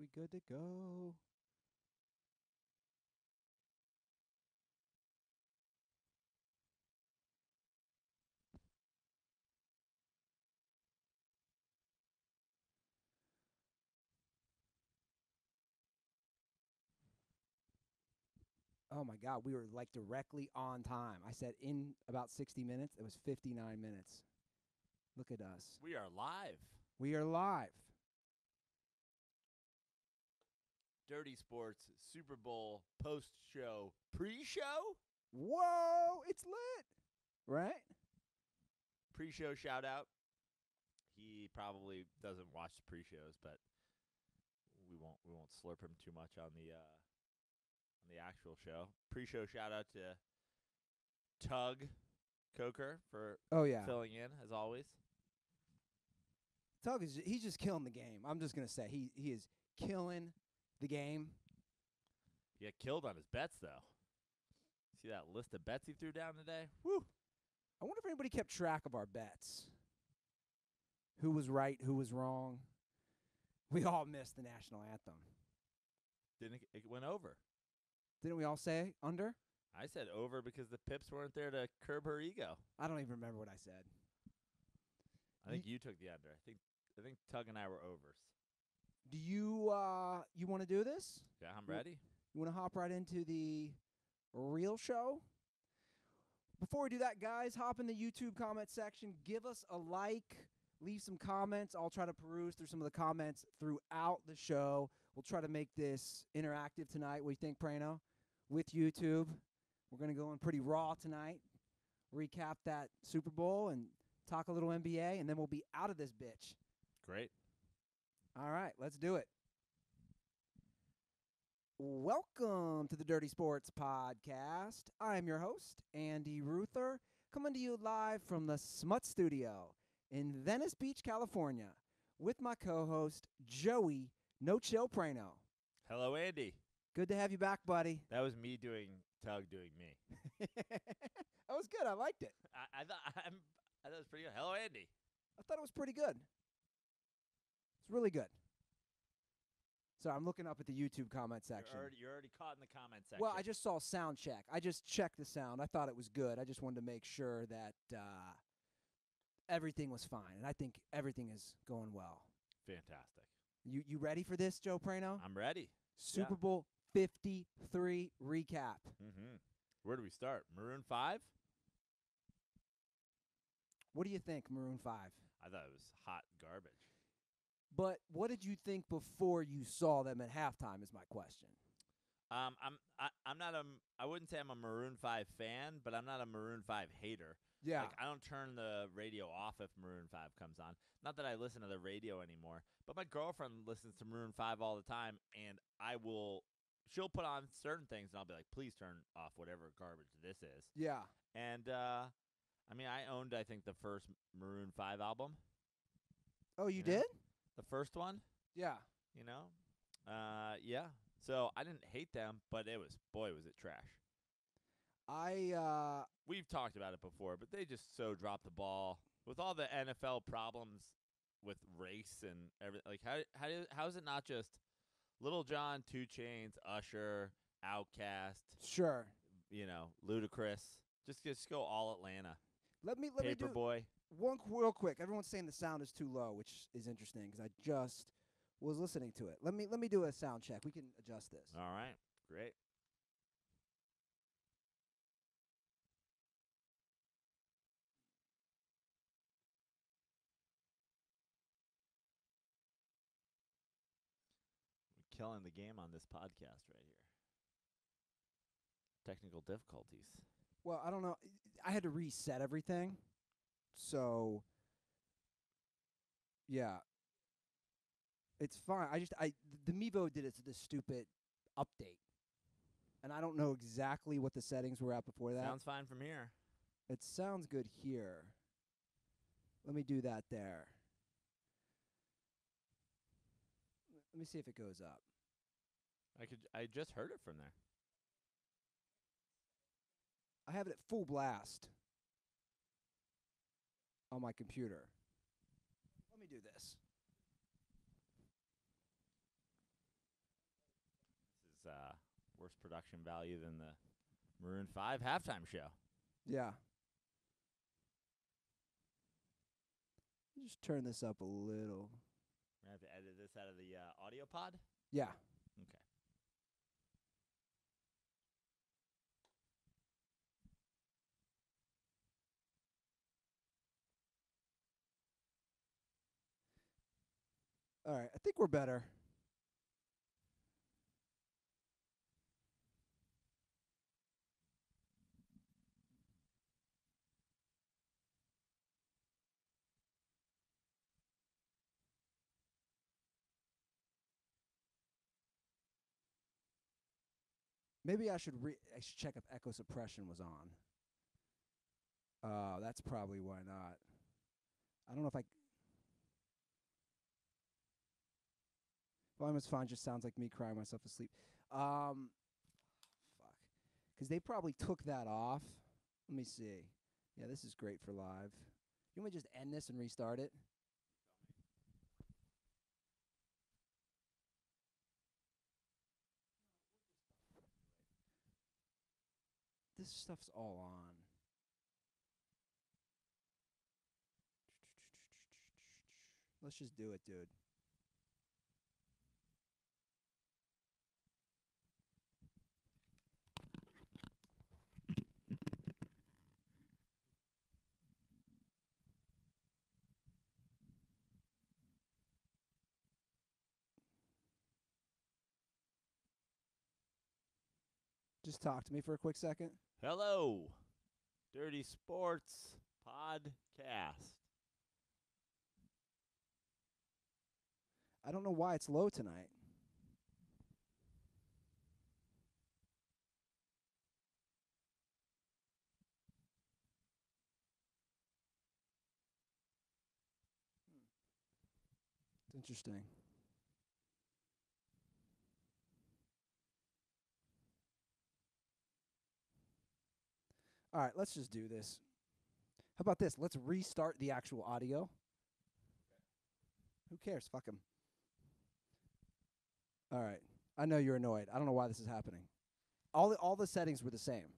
we good to go. Oh my God, we were like directly on time. I said in about 60 minutes. It was 59 minutes. Look at us. We are live. We are live. Dirty Sports Super Bowl post-show, pre-show? Whoa, it's lit. Right? Pre-show shout-out. He probably doesn't watch the pre-shows, but we won't slurp him too much on the actual show. Pre-show shout-out to Tug Coker for Oh yeah. filling in, as always. Tug he's just killing the game. I'm just gonna say he is killing the game. He got killed on his bets, though. See that list of bets he threw down today? Woo! I wonder if anybody kept track of our bets. Who was right, who was wrong. We all missed the national anthem. It went over. Didn't we all say under? I said over because the Pips weren't there to curb her ego. I don't even remember what I said. I think you took the under. I think Tug and I were overs. Do you want to do this? Yeah, I'm ready. You want to hop right into the real show? Before we do that, guys, hop in the YouTube comment section. Give us a like. Leave some comments. I'll try to peruse through some of the comments throughout the show. We'll try to make this interactive tonight. What do you think, Prano? With YouTube. We're going to go in pretty raw tonight. Recap that Super Bowl and talk a little NBA, and then we'll be out of this bitch. Great. All right, let's do it. Welcome to the Dirty Sports Podcast. I'm your host, Andy Ruther, coming to you live from the Smut Studio in Venice Beach, California, with my co-host, Joey No Chill Prano. Hello, Andy. Good to have you back, buddy. That was me doing Tug doing me. That was good. I liked it. I thought it was pretty good. Hello, Andy. I thought it was pretty good. It's really good. So I'm looking up at the YouTube comment section. You're already caught in the comment section. Well, I just saw sound check. I just checked the sound. I thought it was good. I just wanted to make sure that everything was fine, and I think everything is going well. Fantastic. You ready for this, Joe Prano? I'm ready. Super Bowl 53 recap. Mm-hmm. Where do we start? Maroon 5? What do you think, Maroon 5? I thought it was hot garbage. But what did you think before you saw them at halftime is my question. I'm not I wouldn't say I'm a Maroon 5 fan, but I'm not a Maroon 5 hater. Yeah. Like, I don't turn the radio off if Maroon 5 comes on. Not that I listen to the radio anymore, but my girlfriend listens to Maroon 5 all the time, and she'll put on certain things, and I'll be like, please turn off whatever garbage this is. Yeah. And, I owned, I think, the first Maroon 5 album. Oh, you did? The first one, Yeah. you know? Yeah. So I didn't hate them, but was it trash. We've talked about it before, but they just so dropped the ball with all the NFL problems with race and everything. Like, how is it not just Lil Jon, 2 Chainz, Usher, Outkast, Sure. Ludacris? Just go all Atlanta. Let me do Paperboy. one real quick. Everyone's saying the sound is too low, which is interesting because I just was listening to it. Let me do a sound check. We can adjust this. All right, great. We're killing the game on this podcast right here. Technical difficulties. Well, I don't know. I had to reset everything. So, yeah. It's fine. The Mevo did this stupid update. And I don't know exactly what the settings were at before that. Sounds fine from here. It sounds good here. Let me do that there. Let me see if it goes up. I just heard it from there. I have it at full blast on my computer. Let me do this. worse production value than the Maroon 5 halftime show. Yeah. Just turn this up a little. We have to edit this out of the audio pod? Yeah. Okay. All right. I think we're better. Maybe I should check if echo suppression was on. That's probably why not. I don't know if I. Volume is fine. Just sounds like me crying myself to sleep. Fuck. Because they probably took that off. Let me see. Yeah, this is great for live. You want me to just end this and restart it? This stuff's all on. Let's just do it, dude. Just talk to me for a quick second. Hello, Dirty Sports Podcast. I don't know why it's low tonight. It's interesting. All right, let's just do this. How about this? Let's restart the actual audio. Who cares? Fuck him. All right. I know you're annoyed. I don't know why this is happening. All the settings were the same.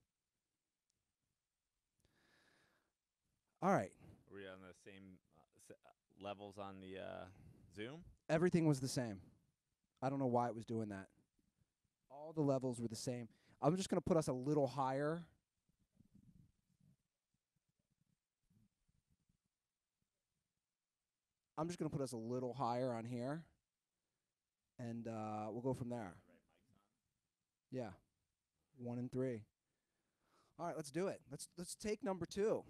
All right. Were we on the same levels on the Zoom? Everything was the same. I don't know why it was doing that. All the levels were the same. I'm just going to put us a little higher. I'm just going to put us a little higher on here. And we'll go from there. Yeah. 1 and 3. All right, let's do it. Let's take number 2.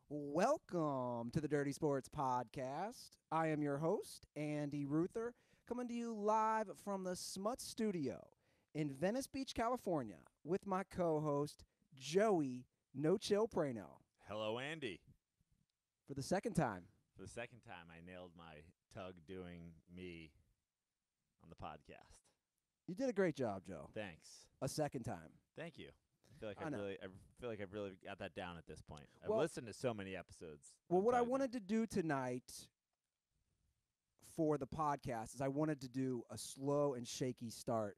Welcome to the Dirty Sports Podcast. I am your host, Andy Ruther, coming to you live from the Smut Studio in Venice Beach, California, with my co-host, Joey No Chill Prano. Hello, Andy. For the second time. For the second time, I nailed my tug doing me on the podcast. You did a great job, Joe. Thanks. A second time. Thank you. I feel like I've really got that down at this point. I've listened to so many episodes. Well, what I wanted to do tonight for the podcast is I wanted to do a slow and shaky start,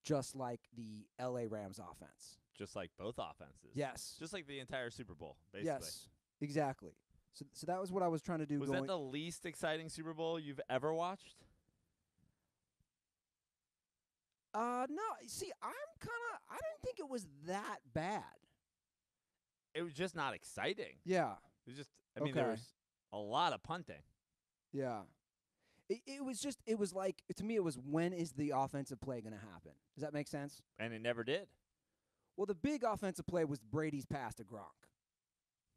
just like the LA Rams offense. Just like both offenses. Yes. Just like the entire Super Bowl, basically. Yes, exactly. So that was what I was trying to do. Was that the least exciting Super Bowl you've ever watched? No. See, I didn't think it was that bad. It was just not exciting. Yeah. It was just, there was a lot of punting. Yeah. It was like, to me, it was, when is the offensive play going to happen? Does that make sense? And it never did. Well, the big offensive play was Brady's pass to Gronk.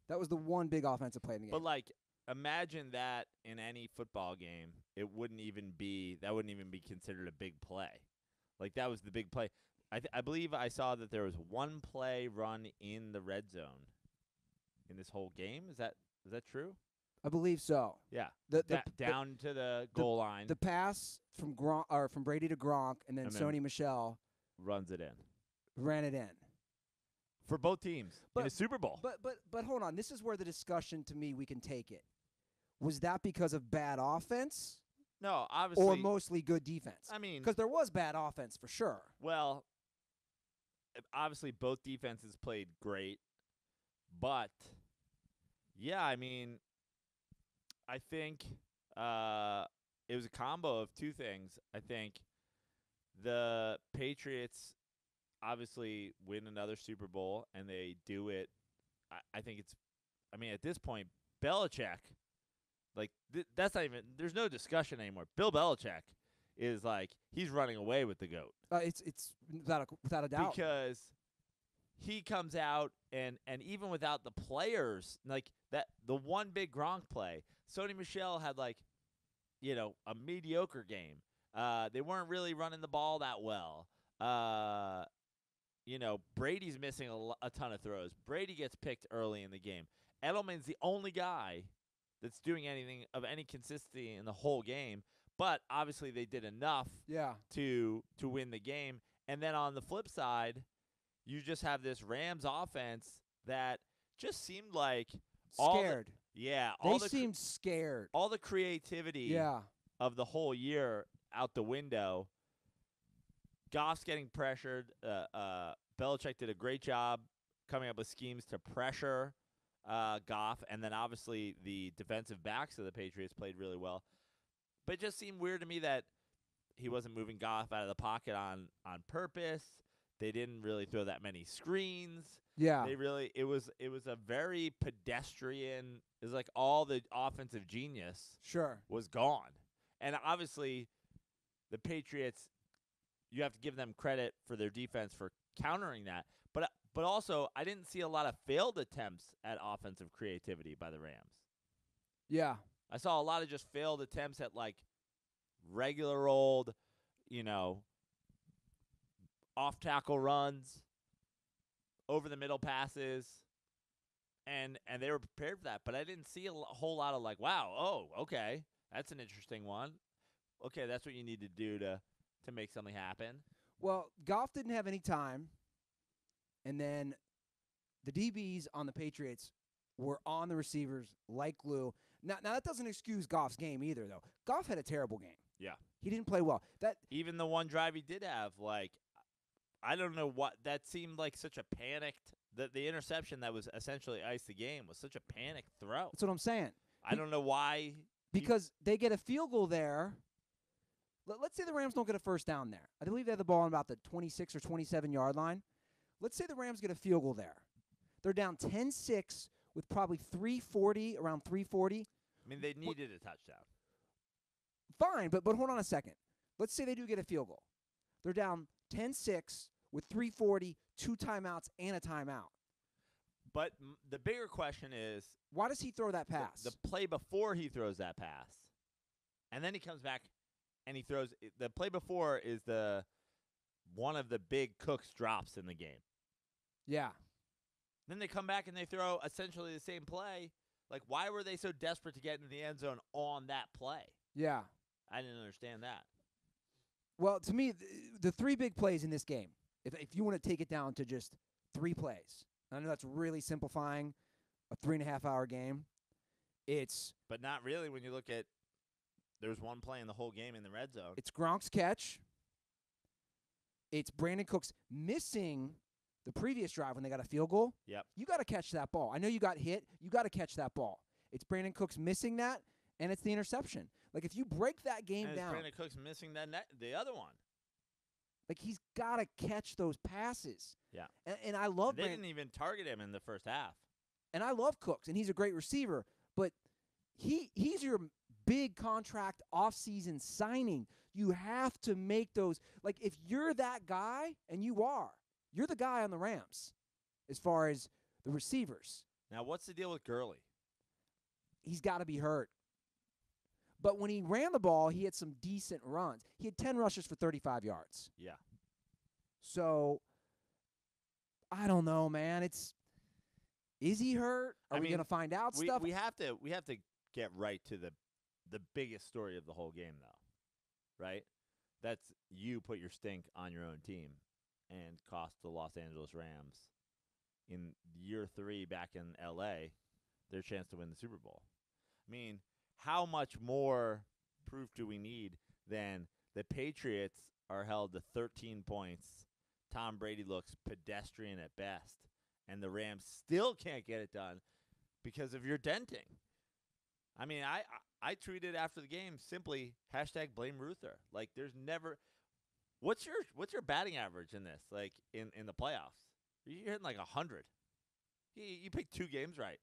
That was the one big offensive play in the game. But, imagine that in any football game, that wouldn't even be considered a big play. That was the big play. I believe I saw that there was one play run in the red zone in this whole game. Is that true? I believe so. Yeah. Down to the goal line. The pass from Brady to Gronk, and then Sony Michel runs it in. Ran it in. For both teams in a Super Bowl. But hold on. This is where the discussion, to me, we can take it. Was that because of bad offense? No, obviously. Or mostly good defense? I mean, because there was bad offense for sure. Well, obviously both defenses played great, but yeah, I mean, I think it was a combo of two things. I think the Patriots obviously win another Super Bowl, and they do it. I think it's. I mean, at this point, Belichick, like that's not even. There's no discussion anymore. Bill Belichick is like he's running away with the GOAT. It's without a doubt, because he comes out and even without the players, like that, the one big Gronk play, Sony Michel had like, a mediocre game. They weren't really running the ball that well. Brady's missing a ton of throws. Brady gets picked early in the game. Edelman's the only guy that's doing anything of any consistency in the whole game. But obviously they did enough to win the game. And then on the flip side, you just have this Rams offense that just seemed like scared. They seemed scared. All the creativity of the whole year out the window. Goff's getting pressured. Belichick did a great job coming up with schemes to pressure Goff, and then obviously the defensive backs of the Patriots played really well. But it just seemed weird to me that he wasn't moving Goff out of the pocket on purpose. They didn't really throw that many screens. Yeah. It was a very pedestrian. It was like all the offensive genius was gone. And obviously the Patriots, you have to give them credit for their defense for countering that. But also, I didn't see a lot of failed attempts at offensive creativity by the Rams. Yeah. I saw a lot of just failed attempts at like regular old, off tackle runs, over the middle passes, and they were prepared for that. But I didn't see a whole lot of like, wow, oh, okay, that's an interesting one. Okay, that's what you need to do to make something happen. Well, Goff didn't have any time, and then the DBs on the Patriots were on the receivers like glue. Now that doesn't excuse Goff's game either, though. Goff had a terrible game. Yeah. He didn't play well. Even the one drive he did have, like, I don't know what, that seemed like such a panicked, the interception that was essentially iced the game was such a panicked throw. That's what I'm saying. I don't know why. Because they get a field goal there. Let's say the Rams don't get a first down there. I believe they have the ball on about the 26 or 27-yard line. Let's say the Rams get a field goal there. They're down 10-6 with probably around 3:40. I mean, they needed a touchdown. Fine, but hold on a second. Let's say they do get a field goal. They're down 10-6 with 3:40, 2 timeouts, and a timeout. But the bigger question is, why does he throw that pass? The play before he throws that pass, and then he comes back and he throws – the play before is one of the big Cooks drops in the game. Yeah. Then they come back and they throw essentially the same play. Like, why were they so desperate to get into the end zone on that play? Yeah. I didn't understand that. Well, to me, the 3 big plays in this game, if you want to take it down to just 3 plays, I know that's really simplifying a 3.5-hour game. But not really when you look at there's one play in the whole game in the red zone. It's Gronk's catch. It's Brandon Cooks missing the previous drive when they got a field goal. Yep. You got to catch that ball. I know you got hit. You got to catch that ball. It's Brandon Cooks missing that, and it's the interception. Like, if you break that game and down. Brandon Cooks missing the other one. Like, he's got to catch those passes. Yeah. And I love They didn't even target him in the first half. And I love Cooks, and he's a great receiver. But he's your big contract offseason signing. You have to make those. Like, if you're that guy, and you're the guy on the Rams as far as the receivers. Now, what's the deal with Gurley? He's got to be hurt. But when he ran the ball, he had some decent runs. He had 10 rushes for 35 yards. Yeah. So, I don't know, man. Is he hurt? Are we going to find out stuff? We have to get right to the biggest story of the whole game, though, right? That's you put your stink on your own team and cost the Los Angeles Rams in year 3 back in L.A. their chance to win the Super Bowl. I mean, how much more proof do we need than the Patriots are held to 13 points Tom Brady looks pedestrian at best, and the Rams still can't get it done because of your denting. I mean, I tweeted after the game simply #blame Ruther. Like, there's never. What's your batting average in this? Like in the playoffs, you're hitting like 100. You picked 2 games right.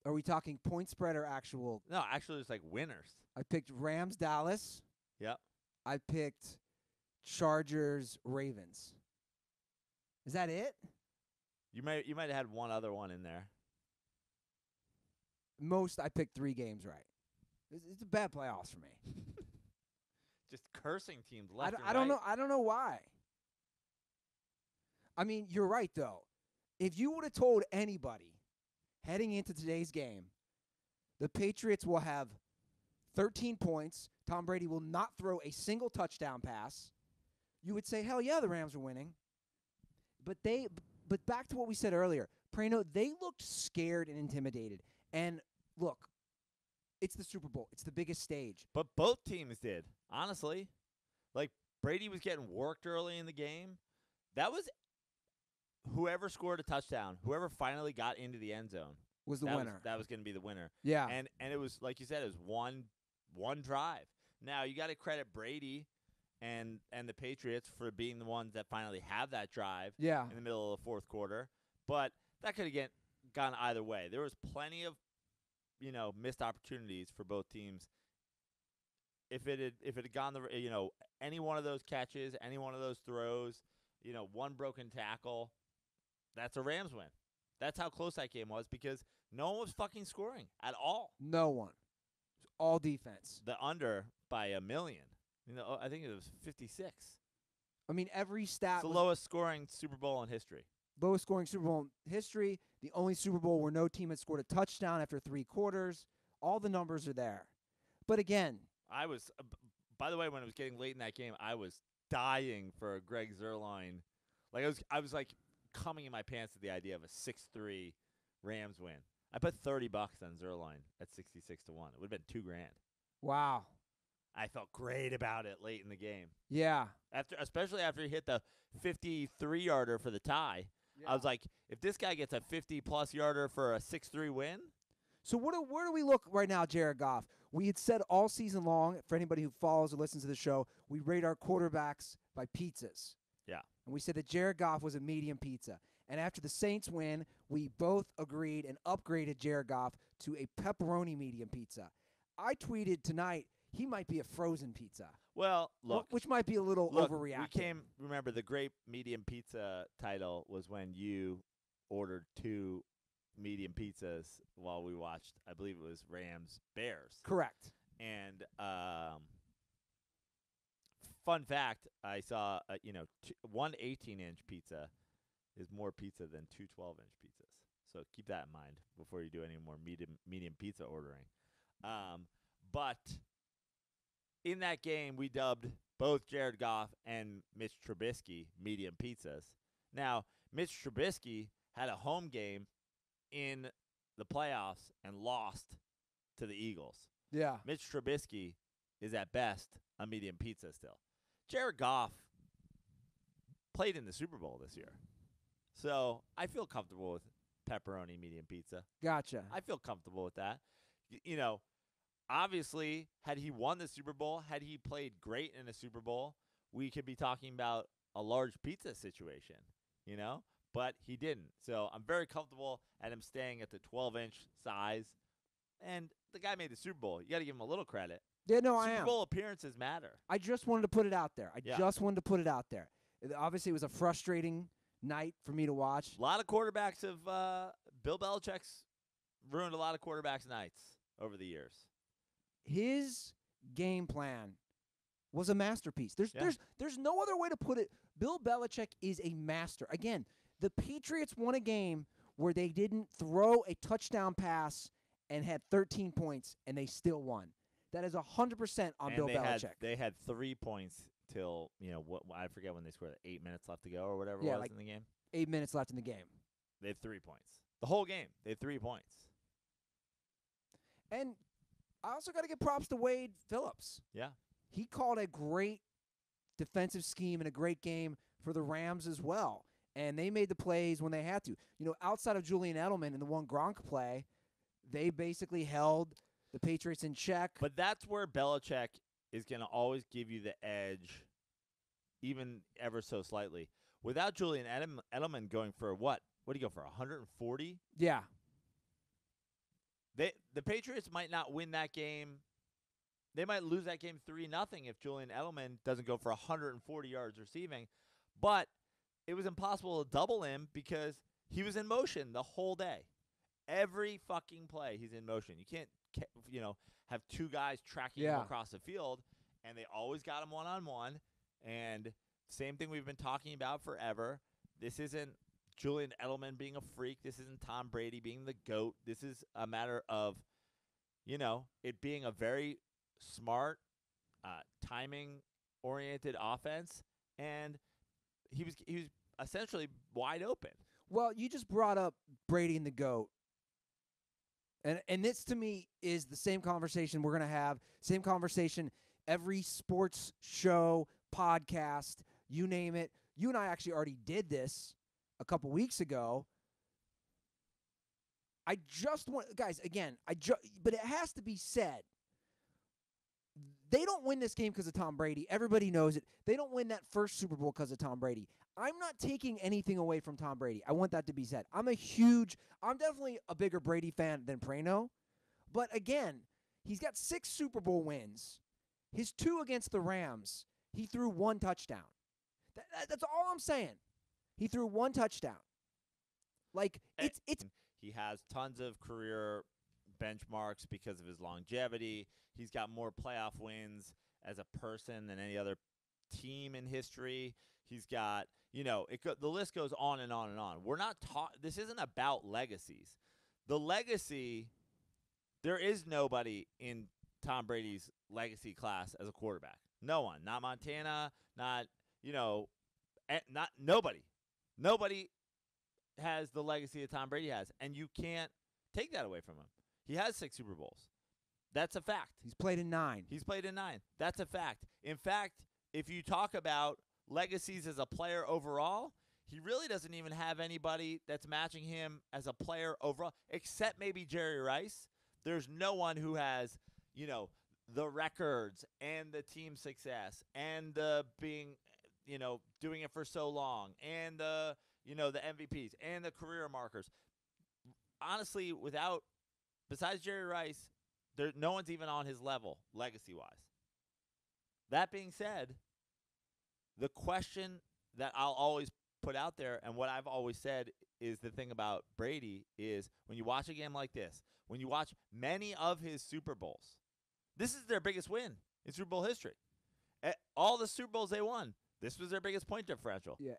Are we talking point spread or actual? No, actually, it's like winners. I picked Rams, Dallas. Yep. I picked Chargers, Ravens. Is that it? You might have had one other one in there. Most, I picked 3 games right. It's a bad playoffs for me. Just cursing teams left and I don't right. know. I don't know why. I mean, you're right though. If you would have told anybody heading into today's game, the Patriots will have 13 points. Tom Brady will not throw a single touchdown pass. You would say, hell yeah, the Rams are winning. But back to what we said earlier, Prano, they looked scared and intimidated. And look, it's the Super Bowl. It's the biggest stage. But both teams did, honestly. Like, Brady was getting worked early in the game. That was whoever scored a touchdown, whoever finally got into the end zone. Was the winner. That was going to be the winner. Yeah. And it was, like you said, it was one drive. Now, you got to credit Brady and the Patriots for being the ones that finally have that drive Yeah. in the middle of the fourth quarter. But that could have gone either way. There was plenty of, missed opportunities for both teams. If it had gone any one of those catches, any one of those throws, one broken tackle, that's a Rams win. That's how close that game was because no one was fucking scoring at all. No one. It was all defense. The under by 1 million. I think it was 56. I mean, every stat. It's the lowest scoring Super Bowl in history. Lowest scoring Super Bowl in history. The only Super Bowl where no team had scored a touchdown after 3 quarters. All the numbers are there. But again, I was, by the way, when it was getting late in that game, I was dying for a Greg Zuerlein. Like I was like coming in my pants at the idea of a 6-3 Rams win. I put $30 on Zuerlein at 66 to 1. It would have been $2,000. wow. I felt great about it late in the game. Yeah. Especially after he hit the 53-yarder for the tie. Yeah. I was like, if this guy gets a 50-plus yarder for a 6-3 win. So where do we look right now, Jared Goff? We had said all season long, for anybody who follows or listens to the show, we rate our quarterbacks by pizzas. Yeah. And we said that Jared Goff was a medium pizza. And after the Saints win, we both agreed and upgraded Jared Goff to a pepperoni medium pizza. I tweeted tonight he might be a frozen pizza. Well, look. Which might be a little overreacting. Remember, the great medium pizza title was when you ordered 2 medium pizzas while we watched, I believe it was Rams-Bears. Correct. And fun fact, I saw, one 18-inch pizza is more pizza than 2 12-inch pizzas. So keep that in mind before you do any more medium pizza ordering. But in that game, we dubbed both Jared Goff and Mitch Trubisky medium pizzas. Now, Mitch Trubisky had a home game in the playoffs and lost to the Eagles. Yeah. Mitch Trubisky is at best a medium pizza still. Jared Goff played in the Super Bowl this year. So I feel comfortable with pepperoni medium pizza. Gotcha. I feel comfortable with that. Obviously, had he won the Super Bowl, had he played great in a Super Bowl, we could be talking about a large pizza situation, But he didn't. So I'm very comfortable at him staying at the 12-inch size. And the guy made the Super Bowl. You got to give him a little credit. Yeah, no, I am. Super Bowl appearances matter. I just wanted to put it out there. Obviously, it was a frustrating night for me to watch. A lot of quarterbacks have Bill Belichick's ruined a lot of quarterbacks' nights over the years. His game plan was a masterpiece. There's no other way to put it. Bill Belichick is a master. Again, the Patriots won a game where they didn't throw a touchdown pass and had 13 points, and they still won. That is 100% on Bill Belichick. They had 3 points till, I forget when they scored, 8 minutes left to go or whatever it was in the game. 8 minutes left in the game. They had 3 points. The whole game, they had 3 points. And I also got to give props to Wade Phillips. Yeah. He called a great defensive scheme and a great game for the Rams as well. And they made the plays when they had to. Outside of Julian Edelman and the one Gronk play, they basically held the Patriots in check. But that's where Belichick is going to always give you the edge, even ever so slightly. Without Julian Edelman going for what? What do you go for, 140? Yeah. The Patriots might not win that game. They might lose that game 3-0 if Julian Edelman doesn't go for 140 yards receiving. But it was impossible to double him because he was in motion the whole day. Every fucking play, he's in motion. You can't, have two guys tracking him across the field, and they always got him one-on-one. And same thing we've been talking about forever. This isn't Julian Edelman being a freak. This isn't Tom Brady being the GOAT. This is a matter of, it being a very smart, timing-oriented offense, and he was essentially wide open. Well, you just brought up Brady and the GOAT. And this, to me, is the same conversation we're going to have, same conversation every sports show, podcast, you name it. You and I actually already did this a couple weeks ago. I just want, guys, again, but it has to be said, they don't win this game because of Tom Brady. Everybody knows it. They don't win that first Super Bowl because of Tom Brady. I'm not taking anything away from Tom Brady. I want that to be said. I'm definitely a bigger Brady fan than Prano. But again, he's got 6 Super Bowl wins. His 2 against the Rams, he threw 1 touchdown. That's all I'm saying. He threw 1 touchdown. Like, it's He has tons of career benchmarks because of his longevity. He's got more playoff wins as a person than any other team in history. He's got, the list goes on and on and on. We're not this isn't about legacies. The legacy, there is nobody in Tom Brady's legacy class as a quarterback. No one. Not Montana, not nobody. Nobody has the legacy that Tom Brady has, and you can't take that away from him. He has 6 Super Bowls. That's a fact. He's played in 9. That's a fact. In fact, if you talk about legacies as a player overall, he really doesn't even have anybody that's matching him as a player overall, except maybe Jerry Rice. There's no one who has, the records and the team success and the being, doing it for so long and the MVPs and the career markers. Honestly, besides Jerry Rice, no one's even on his level, legacy-wise. That being said, the question that I'll always put out there, and what I've always said is the thing about Brady is when you watch a game like this, when you watch many of his Super Bowls, this is their biggest win in Super Bowl history. All the Super Bowls they won, this was their biggest point differential. Yeah,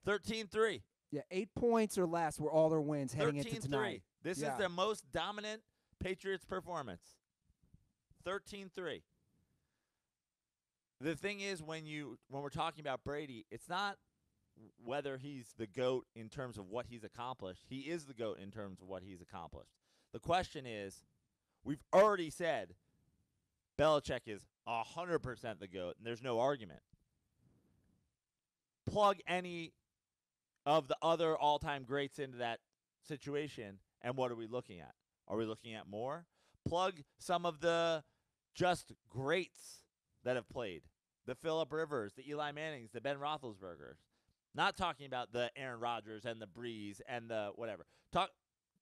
13-3. Yeah, 8 points or less were all their wins heading into tonight. This is their most dominant Patriots performance. 13-3. The thing is, when we're talking about Brady, it's not whether he's the GOAT in terms of what he's accomplished. He is the GOAT in terms of what he's accomplished. The question is, we've already said Belichick is 100% the GOAT, and there's no argument. Plug any of the other all-time greats into that situation, and what are we looking at? Are we looking at more? Plug some of the just greats that have played. The Phillip Rivers, the Eli Mannings, the Ben Roethlisbergers. Not talking about the Aaron Rodgers and the Breeze and the whatever. Talk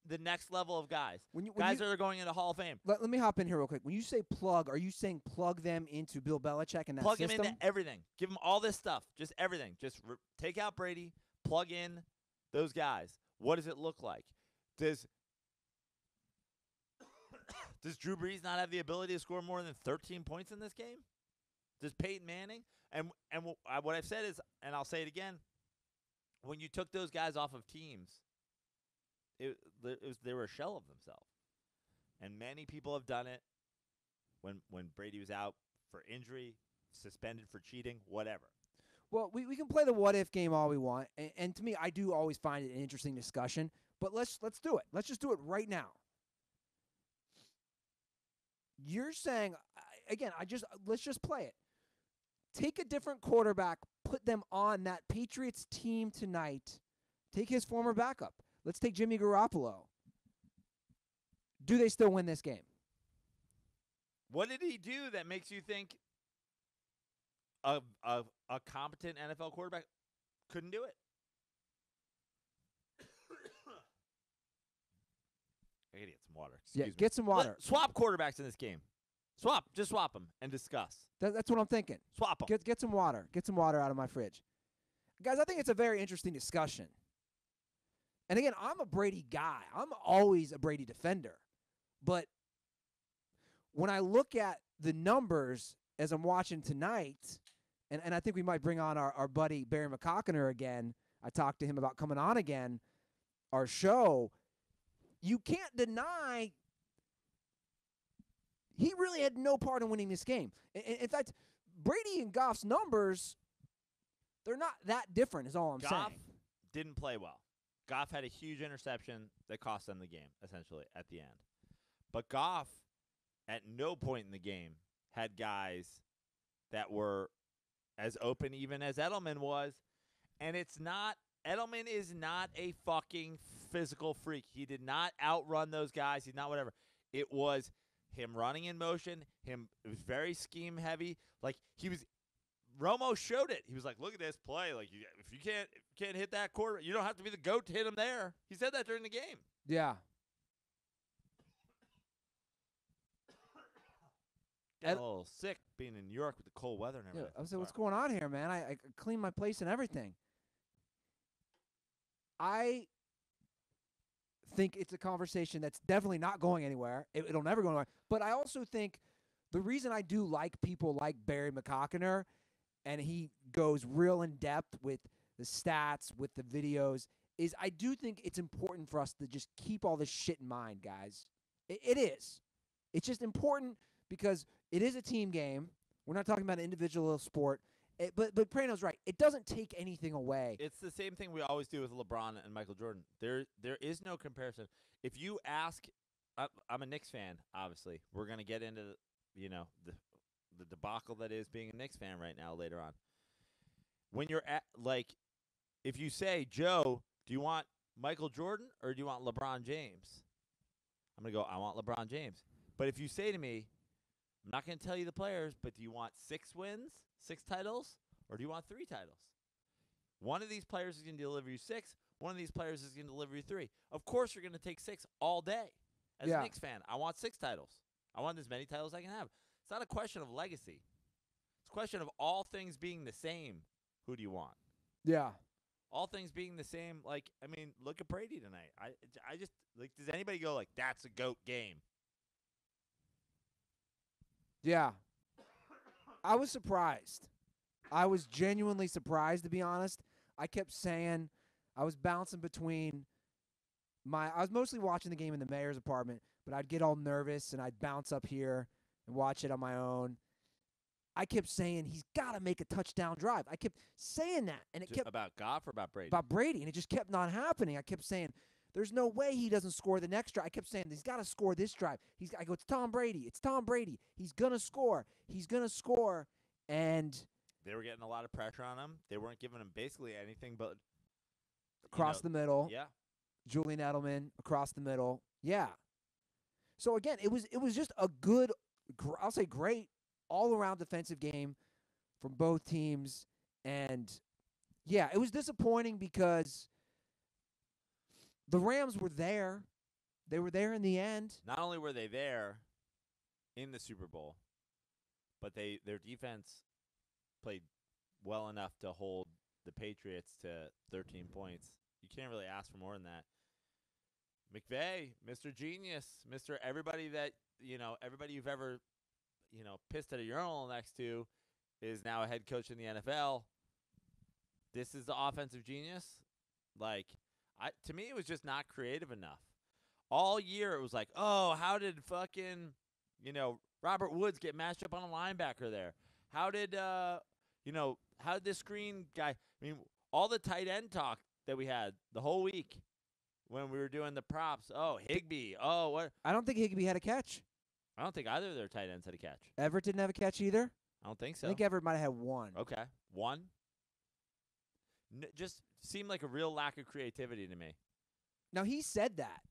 the next level of guys. Guys that are going into Hall of Fame. Let me hop in here real quick. When you say plug, are you saying plug them into Bill Belichick and that plug system? Plug him into everything. Give him all this stuff. Just everything. Just take out Brady. Plug in those guys. What does it look like? Does Drew Brees not have the ability to score more than 13 points in this game? Does Peyton Manning? And what I've said is, and I'll say it again, when you took those guys off of teams, they were a shell of themselves. And many people have done it when Brady was out for injury, suspended for cheating, whatever. Well, we can play the what-if game all we want, and to me, I do always find it an interesting discussion, but let's do it. Let's just do it right now. You're saying, again, let's just play it. take a different quarterback, put them on that Patriots team tonight. Take his former backup. Let's take Jimmy Garoppolo. Do they still win this game? What did he do that makes you think a competent NFL quarterback couldn't do it? I gotta get some water. Excuse me. Get some water. Swap quarterbacks in this game. Just swap them and discuss. That's what I'm thinking. Swap them. Get some water. Get some water out of my fridge. Guys, I think it's a very interesting discussion. And again, I'm a Brady guy. I'm always a Brady defender. But when I look at the numbers as I'm watching tonight, and I think we might bring on our buddy Barry McCockiner again. I talked to him about coming on again, our show. You can't deny he really had no part in winning this game. In fact, Brady and Goff's numbers, they're not that different is all I'm saying. Goff didn't play well. Goff had a huge interception that cost them the game, essentially, at the end. But Goff, at no point in the game, had guys that were as open even as Edelman was. And Edelman is not a fucking physical freak. He did not outrun those guys. He's not whatever. It was him running in motion. It was very scheme heavy. Like Romo showed it. He was like, "Look at this play. Like, if you can't hit that quarter, you don't have to be the GOAT to hit him there." He said that during the game. Yeah. Got a little sick being in New York with the cold weather and everything. I was like, what's going on here, man? I cleaned my place and everything. I think it's a conversation that's definitely not going anywhere. It'll never go anywhere. But I also think the reason I do like people like Barry McCockiner, and he goes real in depth with the stats, with the videos, is I do think it's important for us to just keep all this shit in mind, guys. It is. It's just important because it is a team game. We're not talking about an individual sport. But Prano's right. It doesn't take anything away. It's the same thing we always do with LeBron and Michael Jordan. There is no comparison. If you ask, I'm a Knicks fan, obviously. We're going to get into the debacle that is being a Knicks fan right now later on. When you're at, like, if you say, Joe, do you want Michael Jordan or do you want LeBron James? I'm going to go, I want LeBron James. But if you say to me, I'm not going to tell you the players, but do you want 6 wins, 6 titles, or do you want 3 titles? One of these players is going to deliver you 6. One of these players is going to deliver you 3. Of course, you're going to take 6 all day. As a Knicks fan, I want 6 titles. I want as many titles as I can have. It's not a question of legacy. It's a question of all things being the same. Who do you want? Yeah. All things being the same. Like, I mean, look at Brady tonight. I just, like, does anybody go, like, that's a GOAT game? Yeah. I was surprised. I was genuinely surprised, to be honest. I kept saying, I was bouncing between I was mostly watching the game in the mayor's apartment, but I'd get all nervous and I'd bounce up here and watch it on my own. I kept saying, he's got to make a touchdown drive. I kept saying that. And it kept about Goff or about Brady? About Brady, and it just kept not happening. I kept saying, there's no way he doesn't score the next drive. I kept saying, he's got to score this drive. I go, it's Tom Brady. It's Tom Brady. He's going to score. He's going to score. And they were getting a lot of pressure on him. They weren't giving him basically anything but across the middle. Yeah. Julian Edelman across the middle. Yeah. So, again, it was just a good, I'll say great, all-around defensive game from both teams. And, yeah, it was disappointing because the Rams were there. They were there in the end. Not only were they there in the Super Bowl, but their defense played well enough to hold the Patriots to 13 points. You can't really ask for more than that. McVay, Mr. Genius, Mr. Everybody that, everybody you've ever, pissed at a urinal next to is now a head coach in the NFL. This is the offensive genius. Like, to me, it was just not creative enough. All year, it was like, oh, how did fucking, Robert Woods get matched up on a linebacker there? How did, how did this screen guy, all the tight end talk that we had the whole week when we were doing the props. Oh, Higbee. Oh, what? I don't think Higbee had a catch. I don't think either of their tight ends had a catch. Everett didn't have a catch either? I don't think I so. think Everett might have had one. Okay. One? Just seemed like a real lack of creativity to me. Now, he said that.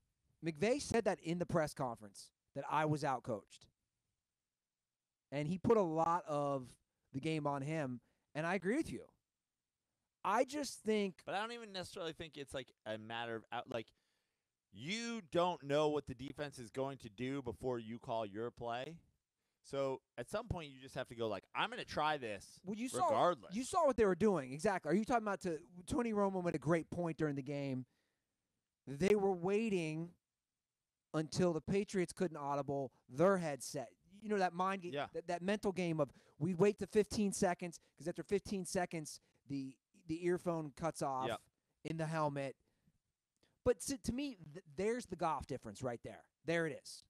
McVay said that in the press conference, that I was outcoached. And he put a lot of the game on him, and I agree with you. I just think But I don't even necessarily think it's like a matter of you don't know what the defense is going to do before you call your play. So at some point you just have to go like, I'm going to try this regardless. You saw what they were doing. Exactly. Are you talking about Tony Romo made a great point during the game. They were waiting until the Patriots couldn't audible their headset. You know, that mind game, that mental game of we wait to 15 seconds because after 15 seconds the earphone cuts off in the helmet. But to me, there's the Goff difference right there. There it is.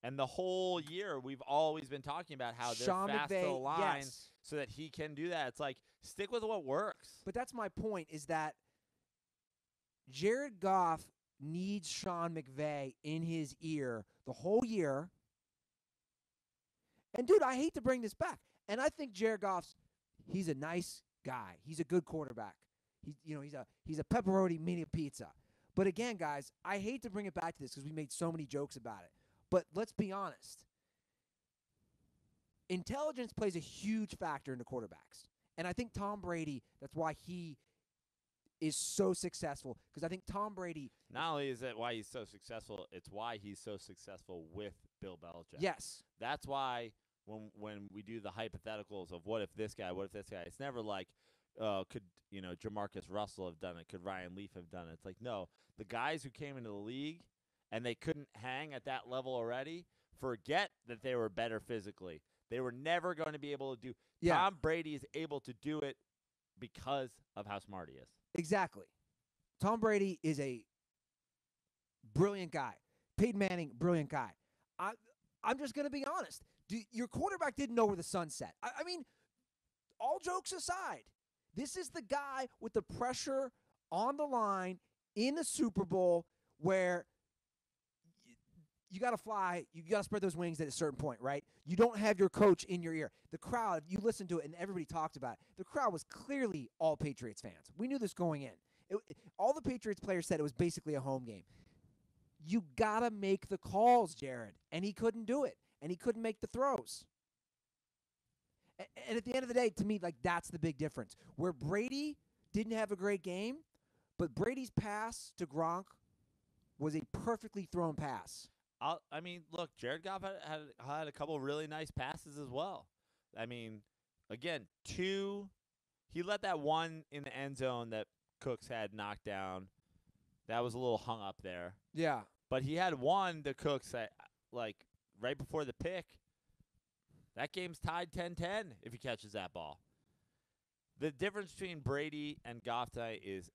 And the whole year, we've always been talking about how they're fast to the line so that he can do that. It's like, stick with what works. But that's my point, is that Jared Goff needs Sean McVay in his ear the whole year. And, dude, I hate to bring this back. And I think Jared Goff's, he's a nice guy. He's a good quarterback. He's a pepperoni mini pizza. But, again, guys, I hate to bring it back to this because we made so many jokes about it. But let's be honest. Intelligence plays a huge factor into quarterbacks. And I think Tom Brady, that's why he is so successful. Because I think Tom Brady. Not only is that why he's so successful, it's why he's so successful with Bill Belichick. Yes. That's why when we do the hypotheticals of what if this guy, it's never like, could Jamarcus Russell have done it? Could Ryan Leaf have done it? It's like, no, the guys who came into the league and they couldn't hang at that level already, forget that they were better physically. They were never going to be able to do. Yeah. Tom Brady is able to do it because of how smart he is. Exactly. Tom Brady is a brilliant guy. Peyton Manning, brilliant guy. I'm just going to be honest. Your quarterback didn't know where the sun set. I mean, all jokes aside, this is the guy with the pressure on the line in the Super Bowl where you got to fly. You got to spread those wings at a certain point, right? You don't have your coach in your ear. The crowd, you listen to it, and everybody talked about it. The crowd was clearly all Patriots fans. We knew this going in. All the Patriots players said it was basically a home game. You got to make the calls, Jared, and he couldn't do it, and he couldn't make the throws. And at the end of the day, to me, like that's the big difference. Where Brady didn't have a great game, but Brady's pass to Gronk was a perfectly thrown pass. I mean, look, Jared Goff had a couple really nice passes as well. I mean, again, he let that one in the end zone that Cooks had knocked down. That was a little hung up there. Yeah. But he had one that Cooks, like, right before the pick. That game's tied 10-10 if he catches that ball. The difference between Brady and Goff tonight is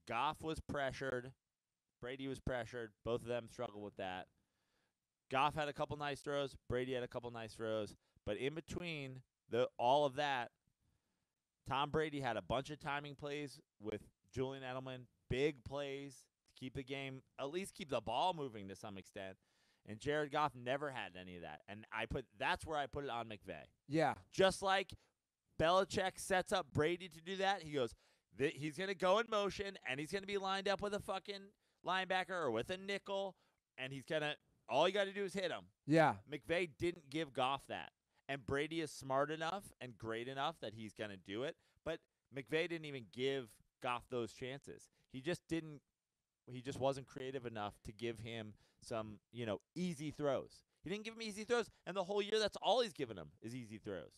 Goff was pressured. Brady was pressured. Both of them struggled with that. Goff had a couple nice throws. Brady had a couple nice throws. But in between all of that, Tom Brady had a bunch of timing plays with Julian Edelman, big plays to keep the game, at least keep the ball moving to some extent. And Jared Goff never had any of that. And that's where I put it on McVay. Yeah. Just like Belichick sets up Brady to do that, he goes, he's going to go in motion, and he's going to be lined up with a fucking linebacker or with a nickel, and he's going to all you got to do is hit him. Yeah. McVay didn't give Goff that. And Brady is smart enough and great enough that he's going to do it. But McVay didn't even give Goff those chances. He just wasn't creative enough to give him some, easy throws. He didn't give him easy throws. And the whole year, that's all he's given him is easy throws.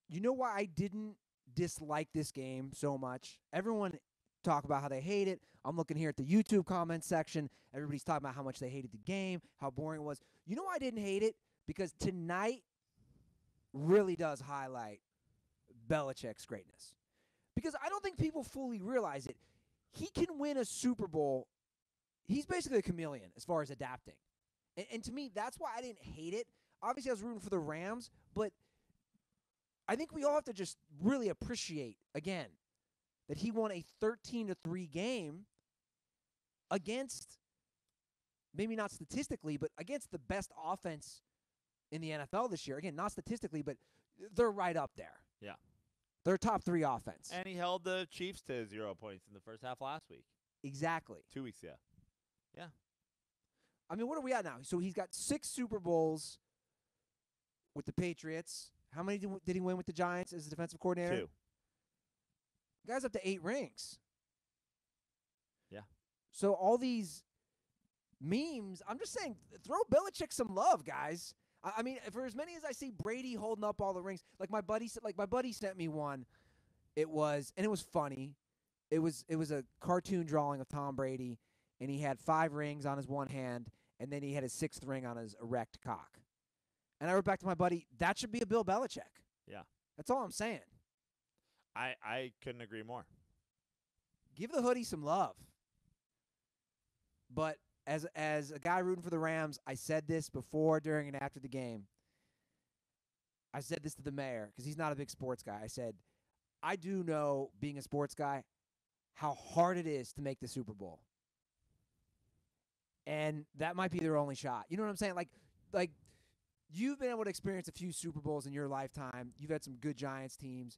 You know why I didn't dislike this game so much? Everyone talk about how they hate it. I'm looking here at the YouTube comment section. Everybody's talking about how much they hated the game, how boring it was. You know why I didn't hate it? Because tonight really does highlight Belichick's greatness. Because I don't think people fully realize it. He can win a Super Bowl. He's basically a chameleon as far as adapting. And to me, that's why I didn't hate it. Obviously, I was rooting for the Rams, but I think we all have to just really appreciate, again, that he won a 13-3 game against, maybe not statistically, but against the best offense in the NFL this year. Again, not statistically, but they're right up there. Yeah. They're top 3 offense. And he held the Chiefs to 0 points in the first half last week. Exactly. 2 weeks ago. Yeah. I mean, what are we at now? So he's got 6 Super Bowls with the Patriots. How many did he win with the Giants as the defensive coordinator? 2. Guy's up to 8 rings. Yeah. So all these memes, I'm just saying, throw Belichick some love, guys. I mean, for as many as I see Brady holding up all the rings, like my buddy sent me one. It was funny. It was a cartoon drawing of Tom Brady, and he had 5 rings on his one hand, and then he had his 6th ring on his erect cock. And I wrote back to my buddy, that should be a Bill Belichick. Yeah. That's all I'm saying. I couldn't agree more. Give the hoodie some love. But as a guy rooting for the Rams, I said this before, during, and after the game. I said this to the mayor because he's not a big sports guy. I said, I do know, being a sports guy, how hard it is to make the Super Bowl. And that might be their only shot. You know what I'm saying? Like you've been able to experience a few Super Bowls in your lifetime. You've had some good Giants teams.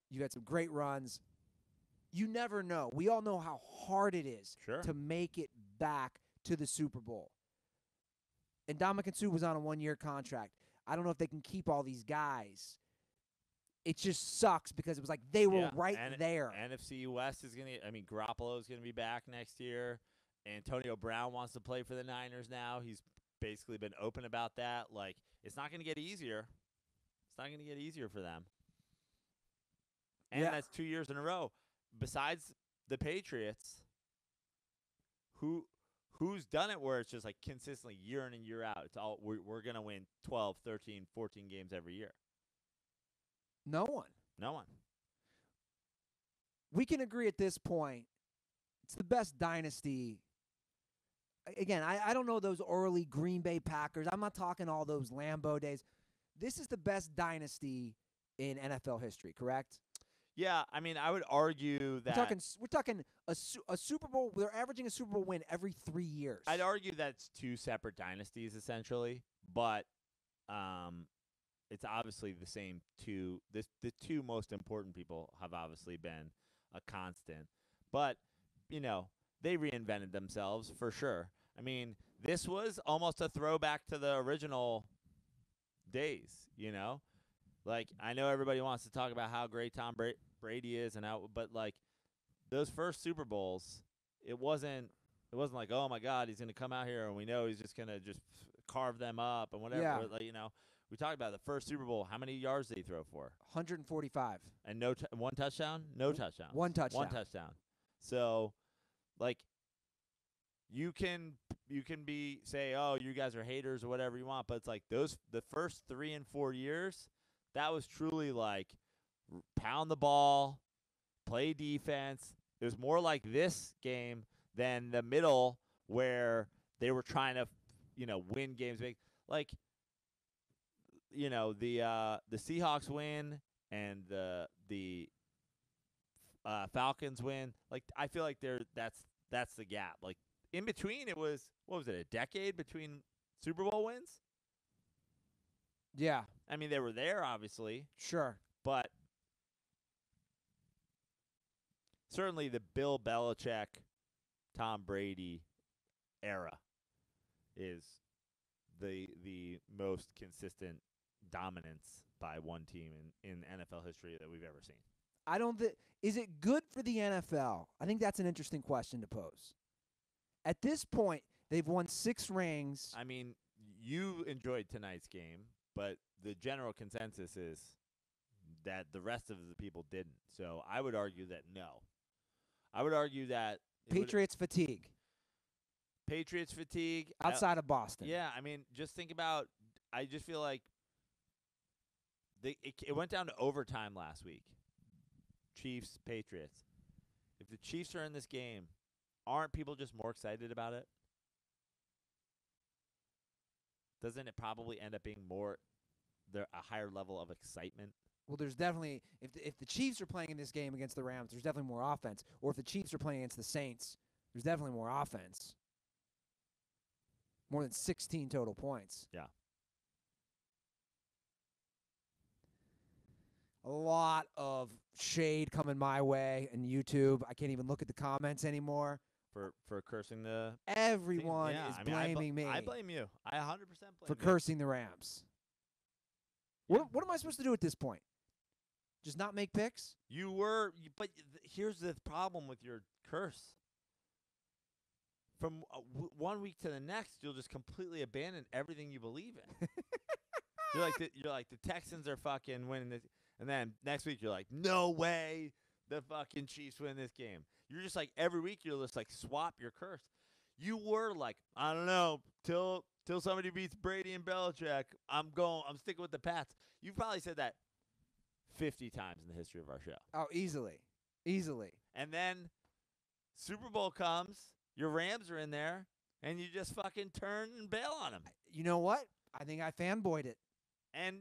You've had some great runs. You never know. We all know how hard it is to make it back to the Super Bowl. And Ndamukong Suh was on a 1-year contract. I don't know if they can keep all these guys. It just sucks because it was like they were there. NFC West is going to – I mean, Garoppolo is going to be back next year. Antonio Brown wants to play for the Niners now. He's basically been open about that. Like, it's not going to get easier. It's not going to get easier for them. And that's 2 years in a row. Besides the Patriots, who's done it where it's just like consistently year in and year out? It's all we're going to win 12, 13, 14 games every year. No one. No one. We can agree at this point it's the best dynasty. Again, I don't know those early Green Bay Packers. I'm not talking all those Lambeau days. This is the best dynasty in NFL history, correct? Yeah, I mean, I would argue that we're talking a Super Bowl. They're averaging a Super Bowl win every 3 years. I'd argue that's 2 separate dynasties essentially, but it's obviously the same two. The 2 most important people have obviously been a constant, but they reinvented themselves for sure. I mean, this was almost a throwback to the original days. Like, I know everybody wants to talk about how great Tom Brady is, but like those first Super Bowls, it wasn't like, oh my God, he's gonna come out here and we know he's just gonna just carve them up and whatever. Yeah. Like, we talked about the first Super Bowl. How many yards did he throw for? 145. And one touchdown? No touchdowns. One touchdown. One touchdown. So, like, you can say, oh, you guys are haters or whatever you want, but it's like the first 3 and 4 years, that was truly like pound the ball, play defense. It was more like this game than the middle where they were trying to, win games big. Like, the Seahawks win and the Falcons win. Like, I feel like that's the gap. Like, in between, it was, what was it, a decade between Super Bowl wins? Yeah. I mean, they were there, obviously. Sure. But certainly the Bill Belichick, Tom Brady era is the most consistent dominance by one team in NFL history that we've ever seen. Is it good for the NFL? I think that's an interesting question to pose. At this point, they've won 6 rings. I mean, you enjoyed tonight's game, but the general consensus is that the rest of the people didn't. So I would argue that no. I would argue that Patriots fatigue. Patriots fatigue. Outside of Boston. Yeah, I mean, just think about, I just feel like it went down to overtime last week. Chiefs, Patriots. If the Chiefs are in this game, aren't people just more excited about it? Doesn't it probably end up being a higher level of excitement? Well, there's definitely, if the Chiefs are playing in this game against the Rams, there's definitely more offense. Or if the Chiefs are playing against the Saints, there's definitely more offense. More than 16 total points. Yeah. a lot of shade coming my way on YouTube. I can't even look at the comments anymore. For cursing the Everyone team. Yeah, is I mean, blaming me I blame you. I 100% blame for you. cursing the Rams. Yeah. What am I supposed to do at this point? Just not make picks? But here's the problem with your curse. From 1 week to the next, you'll just completely abandon everything you believe in. You're like the Texans are fucking winning this, and then next week you're like, no way, the fucking Chiefs win this game. You're just like every week you'll just like swap your curse. You were like, I don't know, till somebody beats Brady and Belichick, I'm sticking with the Pats. You've probably said that 50 times in the history of our show. Oh, easily. And then Super Bowl comes, your Rams are in there, and you just fucking turn and bail on them. You know what? I think I fanboyed it. And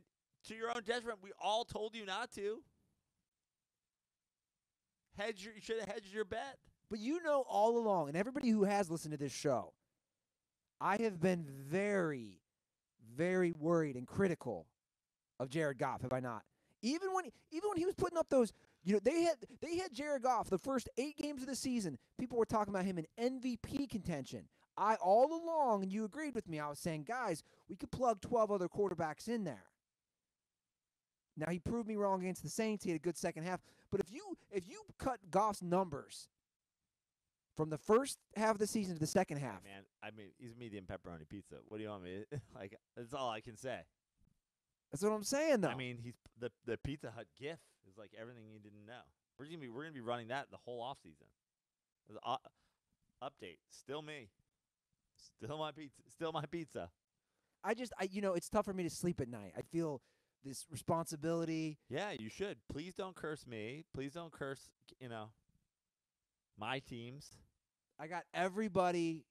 to your own detriment, we all told you not to. You should have hedged your bet. But you know all along, and everybody who has listened to this show, I have been very, very worried and critical of Jared Goff, have I not? Even when he was putting up those, they had Jared Goff the first 8 games of the season. People were talking about him in MVP contention. I all along, and you agreed with me, I was saying, guys, we could plug 12 other quarterbacks in there. Now he proved me wrong against the Saints. He had a good second half. But if you cut Goff's numbers from the first half of the season to the second half, man, I mean, he's medium pepperoni pizza. What do you want me to, like? That's all I can say. That's what I'm saying, though. I mean, he's the Pizza Hut GIF is like everything you didn't know. We're gonna be running that the whole off season. Update, still me, still my pizza. It's tough for me to sleep at night. I feel this responsibility. Yeah, you should. Please don't curse me. Please don't curse, my teams. I got everybody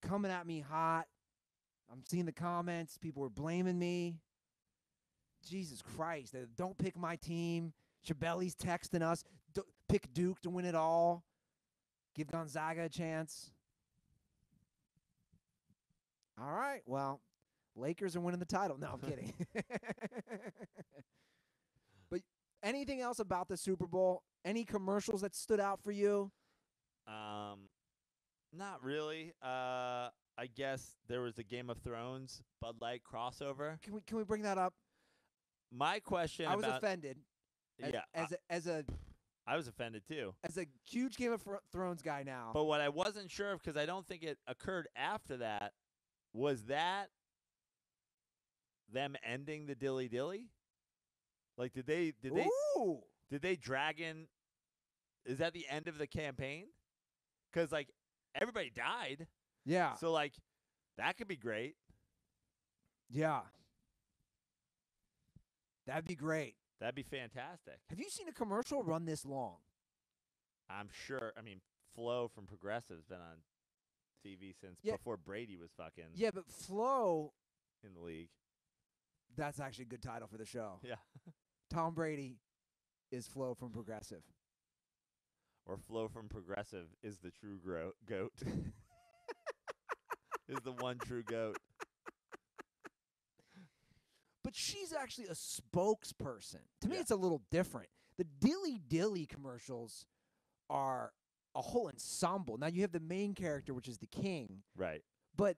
coming at me hot. I'm seeing the comments. People were blaming me. Jesus Christ. Don't pick my team. Chabelli's texting us. Pick Duke to win it all. Give Gonzaga a chance. All right. Well, Lakers are winning the title. No, I'm kidding. But anything else about the Super Bowl? Any commercials that stood out for you? Not really. I guess there was a Game of Thrones Bud Light crossover. Can we bring that up? My question I was offended. I was offended too. As a huge Game of Thrones guy now. But what I wasn't sure of, because I don't think it occurred after that, was that them ending the dilly dilly? Like, did they drag in? Is that the end of the campaign? Because like everybody died. Yeah. So like that could be great. Yeah. That'd be great. That'd be fantastic. Have you seen a commercial run this long? I'm sure. I mean, Flo from Progressive's been on TV since before Brady was fucking. Yeah, but Flo in the league. That's actually a good title for the show. Yeah. Tom Brady is Flo from Progressive. Or Flo from Progressive is the true goat. Is the one true goat. But she's actually a spokesperson. To me, it's a little different. The Dilly Dilly commercials are a whole ensemble. Now, you have the main character, which is the king. Right. But,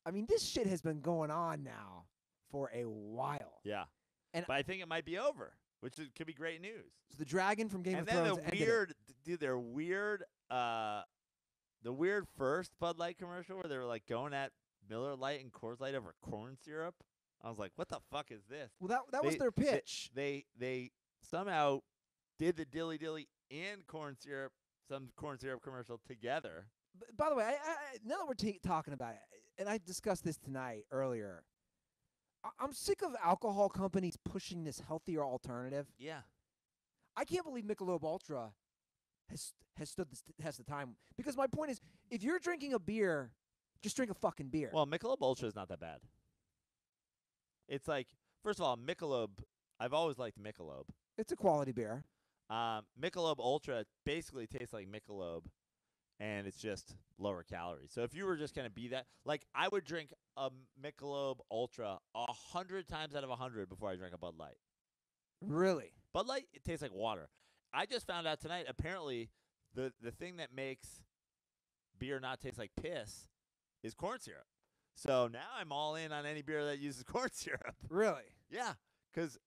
I mean, this shit has been going on now for a while. Yeah. But I think it might be over, which could be great news. So the dragon from Game of Thrones ended it. The weird first Bud Light commercial where they were like going at Miller Lite and Coors Light over corn syrup. I was like, what the fuck is this? Well, that was their pitch. They somehow did the dilly dilly and some corn syrup commercial together. By the way, now that we're talking about it, and I discussed this tonight earlier, I'm sick of alcohol companies pushing this healthier alternative. Yeah. I can't believe Michelob Ultra has stood the test of time. Because my point is, if you're drinking a beer, just drink a fucking beer. Well, Michelob Ultra is not that bad. It's like, first of all, Michelob, I've always liked Michelob. It's a quality beer. Michelob Ultra basically tastes like Michelob, and it's just lower calories. So if you were just going to be that, like, I would drink a Michelob Ultra 100 times out of 100 before I drank a Bud Light. Really? Bud Light, it tastes like water. I just found out tonight, apparently, the thing that makes beer not taste like piss is corn syrup. So now I'm all in on any beer that uses corn syrup. Really? Yeah, because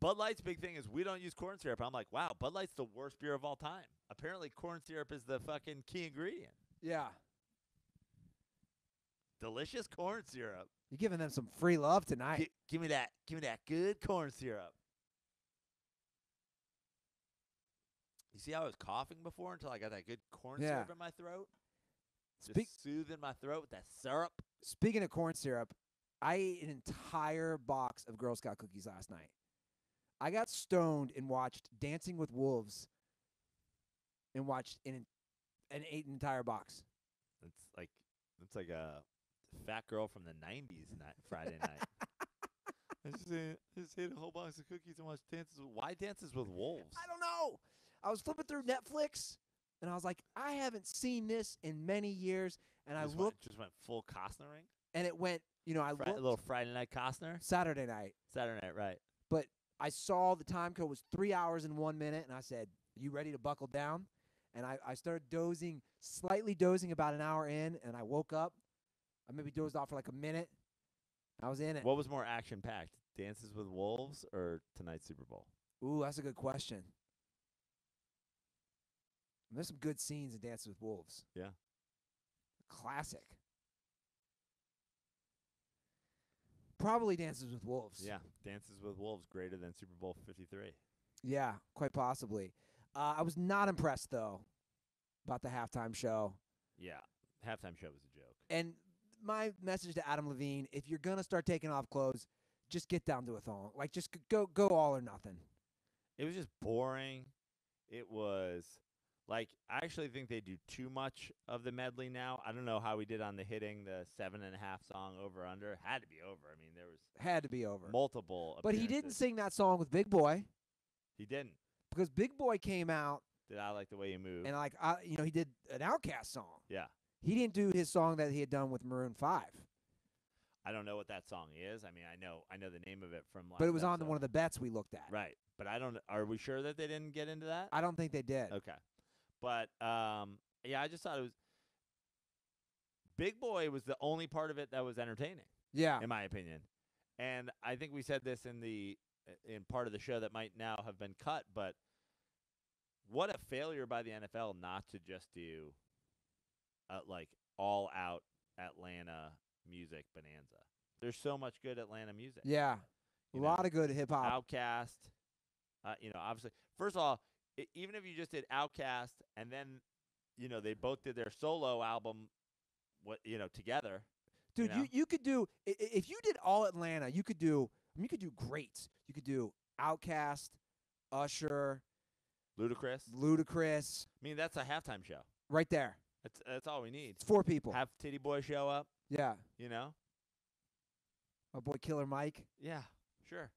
Bud Light's big thing is we don't use corn syrup. I'm like, wow, Bud Light's the worst beer of all time. Apparently, corn syrup is the fucking key ingredient. Yeah. Delicious corn syrup. You're giving them some free love tonight. Give me that. Give me that good corn syrup. You see how I was coughing before until I got that good corn syrup in my throat? Just soothing my throat with that syrup. Speaking of corn syrup, I ate an entire box of Girl Scout cookies last night. I got stoned and watched Dancing with Wolves and watched and ate an entire box. It's like a fat girl from the 90s Friday night. I just ate a whole box of cookies and watched Why Dances with Wolves? I don't know. I was flipping through Netflix, and I was like, I haven't seen this in many years. And I looked. Just went full Costnering? And it went, I looked. A little Friday night Costner? Saturday night, right. But I saw the time code was 3 hours and 1 minute, and I said, you ready to buckle down? And I started slightly dozing about an hour in, and I woke up. I maybe dozed off for like a minute. I was in it. What was more action-packed, Dances with Wolves or tonight's Super Bowl? Ooh, that's a good question. There's some good scenes in Dances with Wolves. Yeah. Classic. Probably Dances with Wolves. Yeah, Dances with Wolves greater than Super Bowl 53. Yeah, quite possibly. I was not impressed, though, about the halftime show. Yeah, halftime show was a joke. And my message to Adam Levine, if you're going to start taking off clothes, just get down to a thong. Like, just go all or nothing. It was just boring. It was... I actually think they do too much of the medley now. I don't know how we did on the hitting the 7.5 song over under. Had to be over. I mean, there was had to be over multiple. But he didn't sing that song with Big Boy. He didn't, because Big Boy came out. Did I Like the Way You Move? And he did an Outkast song. Yeah. He didn't do his song that he had done with Maroon 5. I don't know what that song is. I mean, I know the name of it from last. But it was episode. on one of the bets we looked at. Right. But I don't. Are we sure that they didn't get into that? I don't think they did. Okay. But, yeah, I just thought it was – Big Boy was the only part of it that was entertaining. Yeah. In my opinion. And I think we said this in part of the show that might now have been cut, but what a failure by the NFL not to just do, all-out Atlanta music bonanza. There's so much good Atlanta music. Yeah. A lot of good hip-hop. Outkast. Obviously – first of all, even if you just did Outkast and then, they both did their solo album, together. Dude, you could do if you did all Atlanta, you could do greats. You could do Outkast, Usher, Ludacris. I mean, that's a halftime show. Right there. That's all we need. It's 4 people. Have Titty Boy show up. Yeah. My boy Killer Mike. Yeah, sure.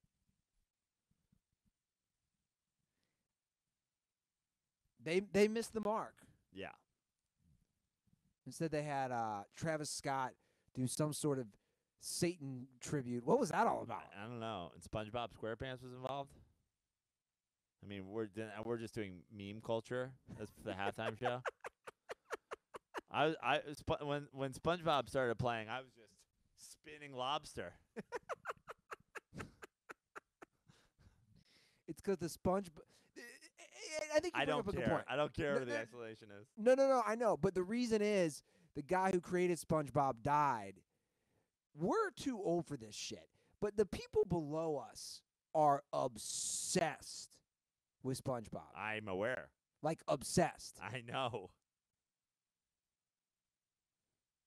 They missed the mark. Yeah. Instead, they had Travis Scott do some sort of Satan tribute. What was that all about? I don't know. And SpongeBob SquarePants was involved. I mean, we're just doing meme culture as the halftime show. When SpongeBob started playing, I was just spinning lobster. It's because the SpongeBob. I think you bring up a good point. I don't care what the explanation is. No, I know. But the reason is the guy who created SpongeBob died. We're too old for this shit. But the people below us are obsessed with SpongeBob. I'm aware. Like, obsessed. I know.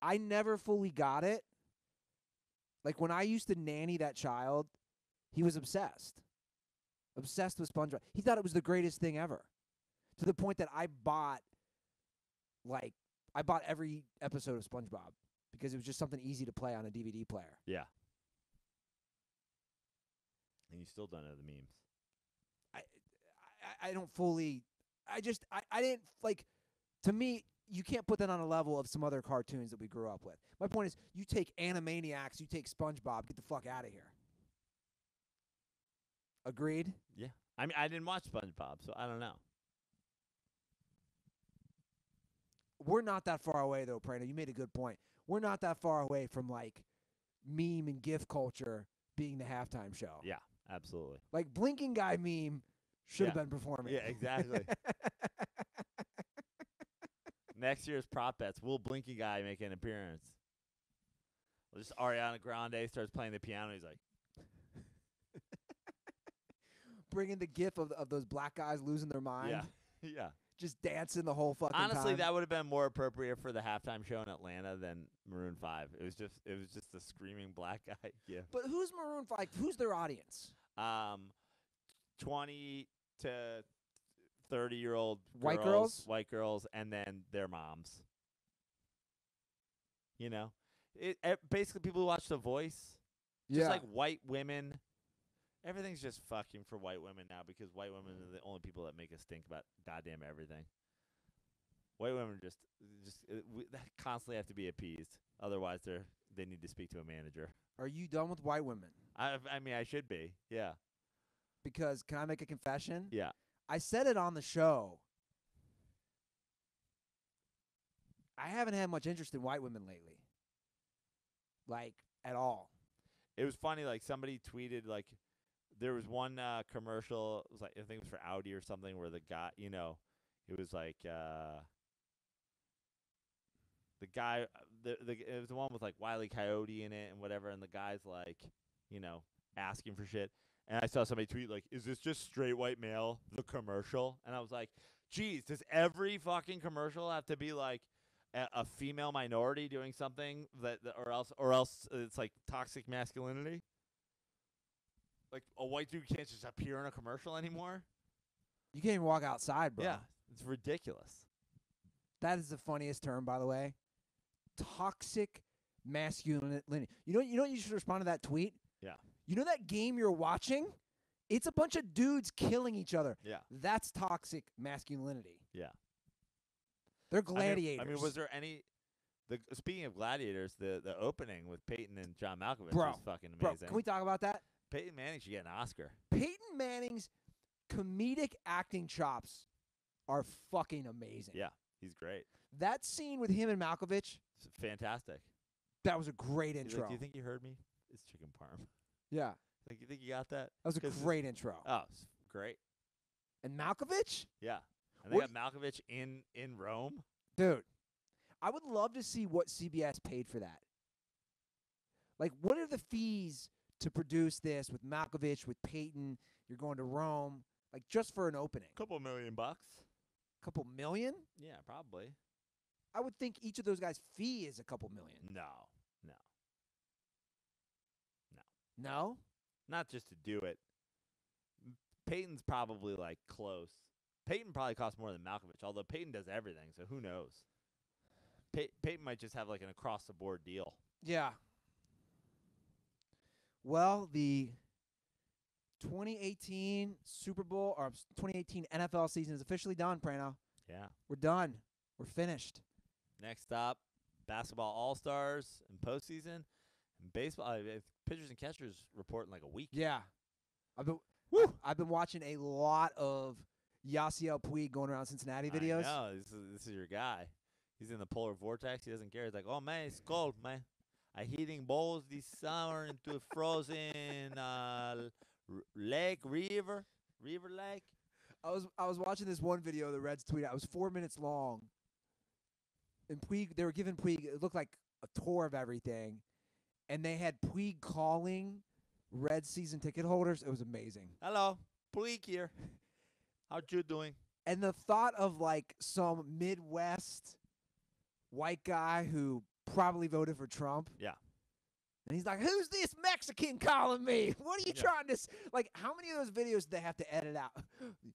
I never fully got it. Like, when I used to nanny that child, he was obsessed. Obsessed with SpongeBob. He thought it was the greatest thing ever. To the point that I bought every episode of SpongeBob because it was just something easy to play on a DVD player. Yeah. And you still don't know the memes. I don't fully. I didn't like. To me, you can't put that on a level of some other cartoons that we grew up with. My point is, you take Animaniacs, you take SpongeBob, get the fuck out of here. Agreed. Yeah. I mean, I didn't watch SpongeBob, so I don't know. We're not that far away, though, Prano. You made a good point. We're not that far away from, like, meme and GIF culture being the halftime show. Yeah, absolutely. Like, Blinking Guy meme should have Yeah. been performing. Yeah, exactly. Next year's prop bets. Will Blinky Guy make an appearance? Well, just Ariana Grande starts playing the piano. He's like, Bringing the GIF of those black guys losing their mind. yeah, yeah. Just dancing the whole fucking Honestly, time. that would have been more appropriate for the halftime show in Atlanta than Maroon 5. It was just the screaming black guy. Yeah. But who's Maroon 5? Who's their audience? 20 to 30-year-old White girls? white girls, and then their moms. You know, basically people who watch The Voice, just like white women. Everything's just fucking for white women now because white women are the only people that make us think about goddamn everything. White women just constantly have to be appeased. Otherwise, they need to speak to a manager. Are you done with white women? I mean, I should be. Yeah. Because can I make a confession? Yeah. I said it on the show. I haven't had much interest in white women lately. Like, at all. It was funny. Like, somebody tweeted, like, there was one commercial. It was like, I think it was for Audi or something, where the guy, you know, it was like the guy, it was the one with like Wile E. Coyote in it and whatever, and the guy's like, you know, asking for shit. And I saw somebody tweet like, "Is this just straight white male, the commercial?" And I was like, "Geez, does every fucking commercial have to be like a female minority doing something or else it's like toxic masculinity? Like a white dude can't just appear in a commercial anymore?" You can't even walk outside, bro. Yeah, it's ridiculous. That is the funniest term, by the way. Toxic masculinity. You know what you should respond to that tweet? Yeah. You know that game you're watching? It's a bunch of dudes killing each other. Yeah. That's toxic masculinity. Yeah. They're gladiators. I mean, was there any? Speaking of gladiators, the opening with Peyton and John Malkovich Bro, was fucking bro, amazing. can we talk about that? Peyton Manning should get an Oscar. Peyton Manning's comedic acting chops are fucking amazing. Yeah, he's great. That scene with him and Malkovich, It's fantastic. that was a great He's intro. like, "Do you think you heard me? It's chicken parm." Yeah, Like, you think you got that? that was a 'Cause great intro. Oh, it's great. And Malkovich? Yeah. And they What- got Malkovich in Rome. Dude, I would love to see what CBS paid for that. Like, what are the fees to produce this with Malkovich, with Peyton? You're going to Rome, like, just for an opening. Couple $1,000,000. Couple million? Yeah, probably. I would think each of those guys' fee is a couple million. No. No? Not just to do it. Peyton's probably like close. Peyton probably costs more than Malkovich, although Peyton does everything, so who knows? Peyton might just have like an across the board deal. Yeah. Well, the 2018 Super Bowl or 2018 NFL season is officially done, Prano. Yeah. We're done. We're finished. Next up, basketball all-stars and postseason. And baseball, pitchers and catchers report in like a week. Yeah. I've been watching a lot of Yasiel Puig going around Cincinnati videos. I know. This is your guy. He's in the polar vortex. He doesn't care. He's like, "Oh, man, it's cold, man. I hitting balls this summer into a frozen lake, river lake." I was watching this one video the Reds tweeted out. It was 4 minutes long. And Puig, they were giving Puig, it looked like a tour of everything. And they had Puig calling Red season ticket holders. It was amazing. "Hello, Puig here. How you doing?" And the thought of like some Midwest white guy who probably voted for Trump. Yeah. And he's like, "Who's this Mexican calling me? What are you trying to like, how many of those videos do they have to edit out?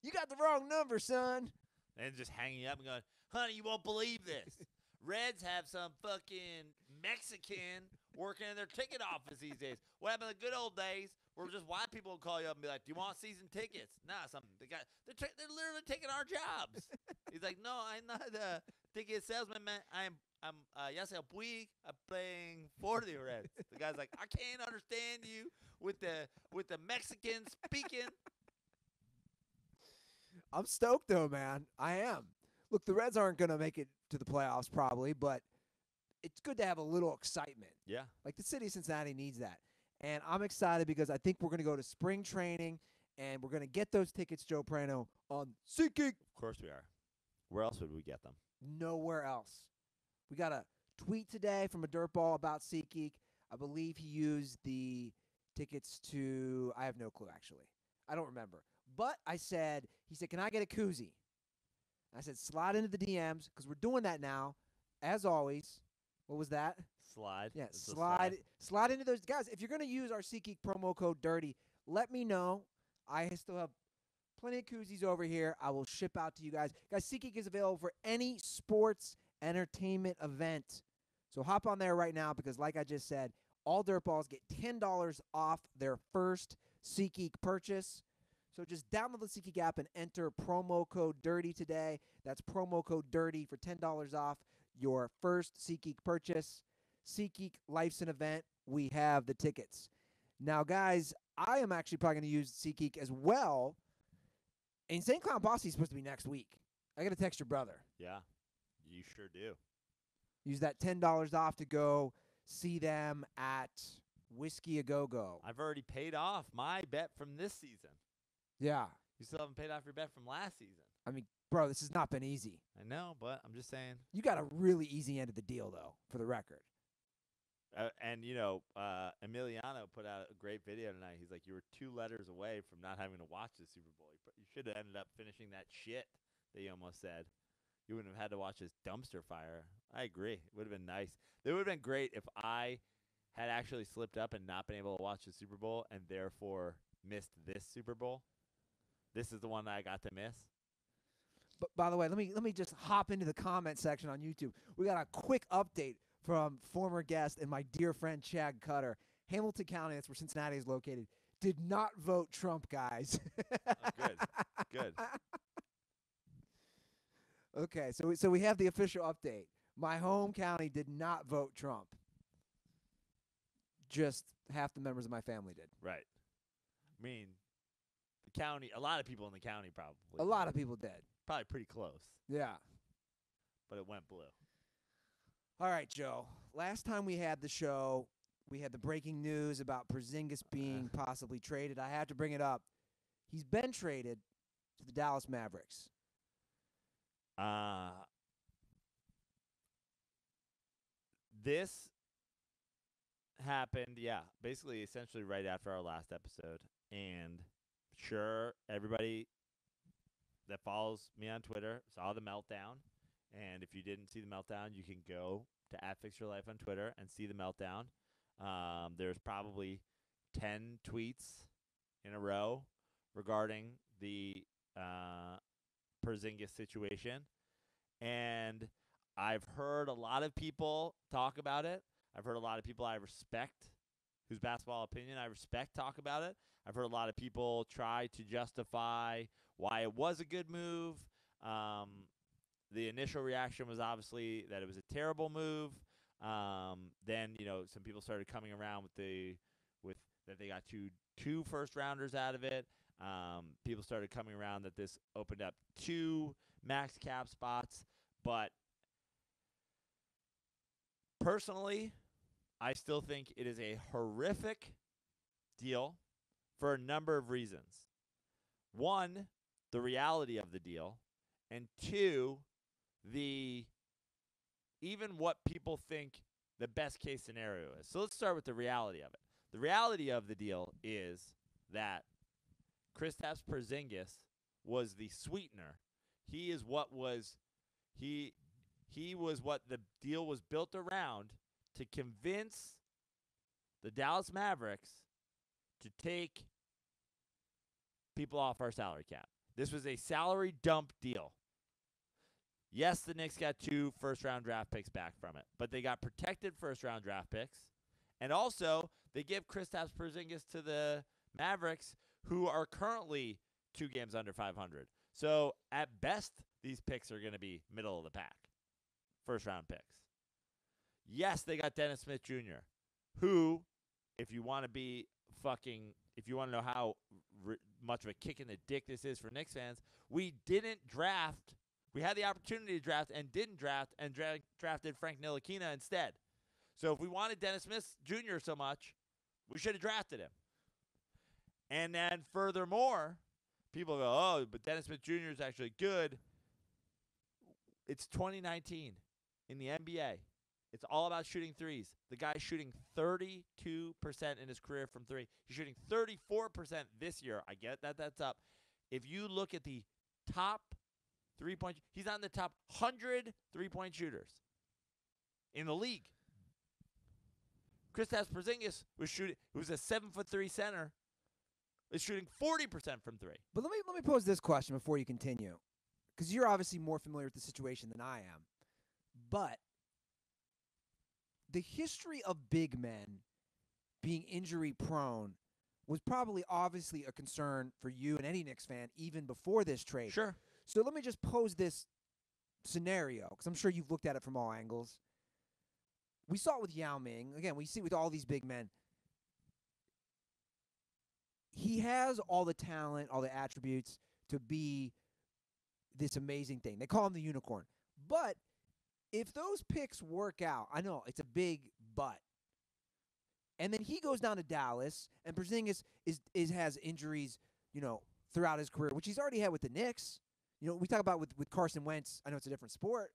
You got the wrong number, son." And just hanging up and going, "Honey, you won't believe this. Reds have some fucking Mexican working in their ticket office these days. What happened to the good old days where just white people would call you up and be like, 'Do you want season tickets?' Nah, they're literally taking our jobs." He's like, "No, I'm not a ticket salesman, man. yes, we are playing for the Reds. The guy's like, I can't understand you with the Mexican speaking. I'm stoked though, man. I am. Look, the Reds aren't going to make it to the playoffs probably, but it's good to have a little excitement. Yeah. Like the city of Cincinnati needs that. And I'm excited because I think we're going to go to spring training and we're going to get those tickets, Joe Prano, on SeatGeek. Of course we are. Where else would we get them? Nowhere else. We got a tweet today from a dirtball about SeatGeek. I believe he used the tickets to, I have no clue actually. I don't remember. But he said, can I get a koozie? I said, slide into the DMs because we're doing that now. As always. What was that? Slide. Yeah, slide into those. Guys, if you're going to use our SeatGeek promo code DIRTY, let me know. I still have plenty of koozies over here. I will ship out to you guys. Guys, SeatGeek is available for any sports entertainment event. So hop on there right now because like I just said, all dirtballs get $10 off their first SeatGeek purchase. So just download the SeatGeek app and enter promo code DIRTY today. That's promo code DIRTY for $10 off your first SeatGeek purchase. SeatGeek Life's an event. We have the tickets. Now, guys, I am actually probably going to use SeatGeek as well. Insane Clown Posse is supposed to be next week. I got to text your brother. Yeah, you sure do. Use that $10 off to go see them at Whiskey A Go Go. I've already paid off my bet from this season. Yeah. You still haven't paid off your bet from last season. I mean, bro, this has not been easy. I know, but I'm just saying. You got a really easy end of the deal, though, for the record. And, Emiliano put out a great video tonight. He's like, you were 2 letters away from not having to watch the Super Bowl. You should have ended up finishing that shit that you almost said. You wouldn't have had to watch this dumpster fire. I agree. It would have been nice. It would have been great if I had actually slipped up and not been able to watch the Super Bowl and therefore missed this Super Bowl. This is the one that I got to miss. But by the way, let me just hop into the comment section on YouTube. We got a quick update from former guest and my dear friend Chad Cutter. Hamilton County, that's where Cincinnati is located, did not vote Trump, guys. Good. Okay, so we have the official update. My home county did not vote Trump. Just half the members of my family did. Right. I mean, the county, a lot of people in the county probably. A lot of people did. Probably pretty close. Yeah. But it went blue. All right, Joe. Last time we had the show, we had the breaking news about Porzingis being possibly traded. I have to bring it up. He's been traded to the Dallas Mavericks. This happened, basically essentially right after our last episode. And sure, everybody that follows me on Twitter saw the meltdown. And if you didn't see the meltdown, you can go to @FixYourLife on Twitter and see the meltdown. There's probably 10 tweets in a row regarding the Porzingis situation. And I've heard a lot of people talk about it. I've heard a lot of people I respect, whose basketball opinion I respect, talk about it. I've heard a lot of people try to justify why it was a good move. The initial reaction was obviously that it was a terrible move. Then, some people started coming around with that they got two first-rounders out of it. People started coming around that this opened up 2 max cap spots. But personally, I still think it is a horrific deal for a number of reasons. 1, the reality of the deal. And 2, even what people think the best case scenario is. So let's start with the reality of it. The reality of the deal is that Kristaps Porzingis was the sweetener. He is what was he was what the deal was built around to convince the Dallas Mavericks to take people off our salary cap. This was a salary dump deal. Yes, the Knicks got 2 first-round draft picks back from it, but they got protected first-round draft picks. And also, they give Kristaps Porzingis to the Mavericks, who are currently 2 games under 500. So, at best, these picks are going to be middle of the pack, first-round picks. Yes, they got Dennis Smith Jr., who, if you want to know how much of a kick in the dick this is for Knicks fans, we didn't draft. We had the opportunity to draft and didn't draft and drafted Frank Ntilikina instead. So if we wanted Dennis Smith Jr. so much, we should have drafted him. And then furthermore, people go, oh, but Dennis Smith Jr. is actually good. It's 2019 in the NBA. It's all about shooting threes. The guy's shooting 32% in his career from three. He's shooting 34% this year. I get that. That's up. If you look at the top three-point, he's on the top 100 three-point shooters in the league. Kristaps Porzingis was a 7'3" center, is shooting 40% from three. But let me pose this question before you continue, because you're obviously more familiar with the situation than I am. But the history of big men being injury prone was probably obviously a concern for you and any Knicks fan even before this trade. Sure. So let me just pose this scenario, because I'm sure you've looked at it from all angles. We saw it with Yao Ming. Again, we see it with all these big men. He has all the talent, all the attributes to be this amazing thing. They call him the unicorn. But if those picks work out, I know it's a big but. And then he goes down to Dallas, and Porzingis has injuries, throughout his career, which he's already had with the Knicks. We talk about with Carson Wentz. I know it's a different sport.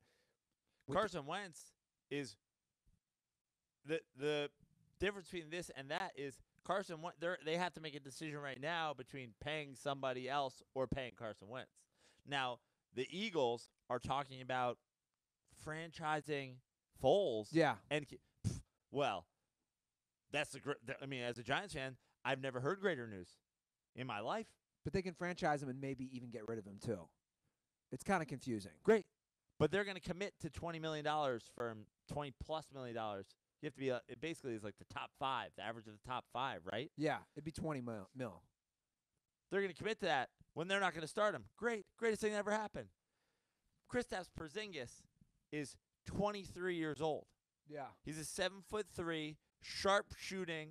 Carson Wentz is the difference between this and that is Carson Wentz. They have to make a decision right now between paying somebody else or paying Carson Wentz. Now, the Eagles are talking about franchising Foles. Yeah. And well, that's as a Giants fan, I've never heard greater news in my life. But they can franchise him and maybe even get rid of him too. It's kind of confusing. Great. But they're going to commit to $20 million for him, $20+ million. You have to be it basically is like the top five, the average of the top five, right? Yeah, it'd be 20 mil. They're going to commit to that when they're not going to start him. Great. Greatest thing that ever happened. Kristaps Porzingis is 23 years old. Yeah. He's a 7'3", sharp shooting,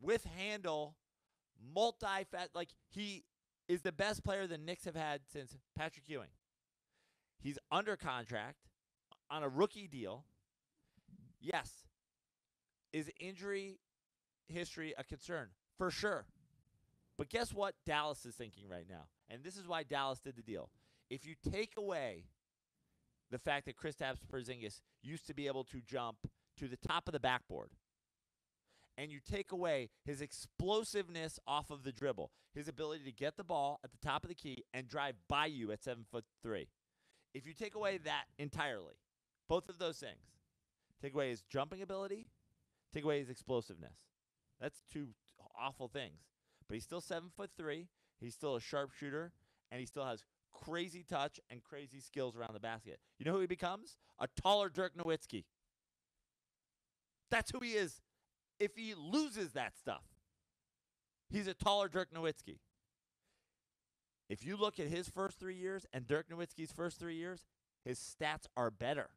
with handle, multi-fat. Like, he is the best player the Knicks have had since Patrick Ewing. He's under contract on a rookie deal. Yes. Is injury history a concern? For sure. But guess what Dallas is thinking right now? And this is why Dallas did the deal. If you take away the fact that Kristaps Porzingis used to be able to jump to the top of the backboard, and you take away his explosiveness off of the dribble, his ability to get the ball at the top of the key and drive by you at 7'3", if you take away that entirely, both of those things, take away his jumping ability, take away his explosiveness. That's two awful things. But he's still 7'3". He's still a sharpshooter, and he still has crazy touch and crazy skills around the basket. You know who he becomes? A taller Dirk Nowitzki. That's who he is. If he loses that stuff, he's a taller Dirk Nowitzki. If you look at his first 3 years and Dirk Nowitzki's first 3 years, his stats are better.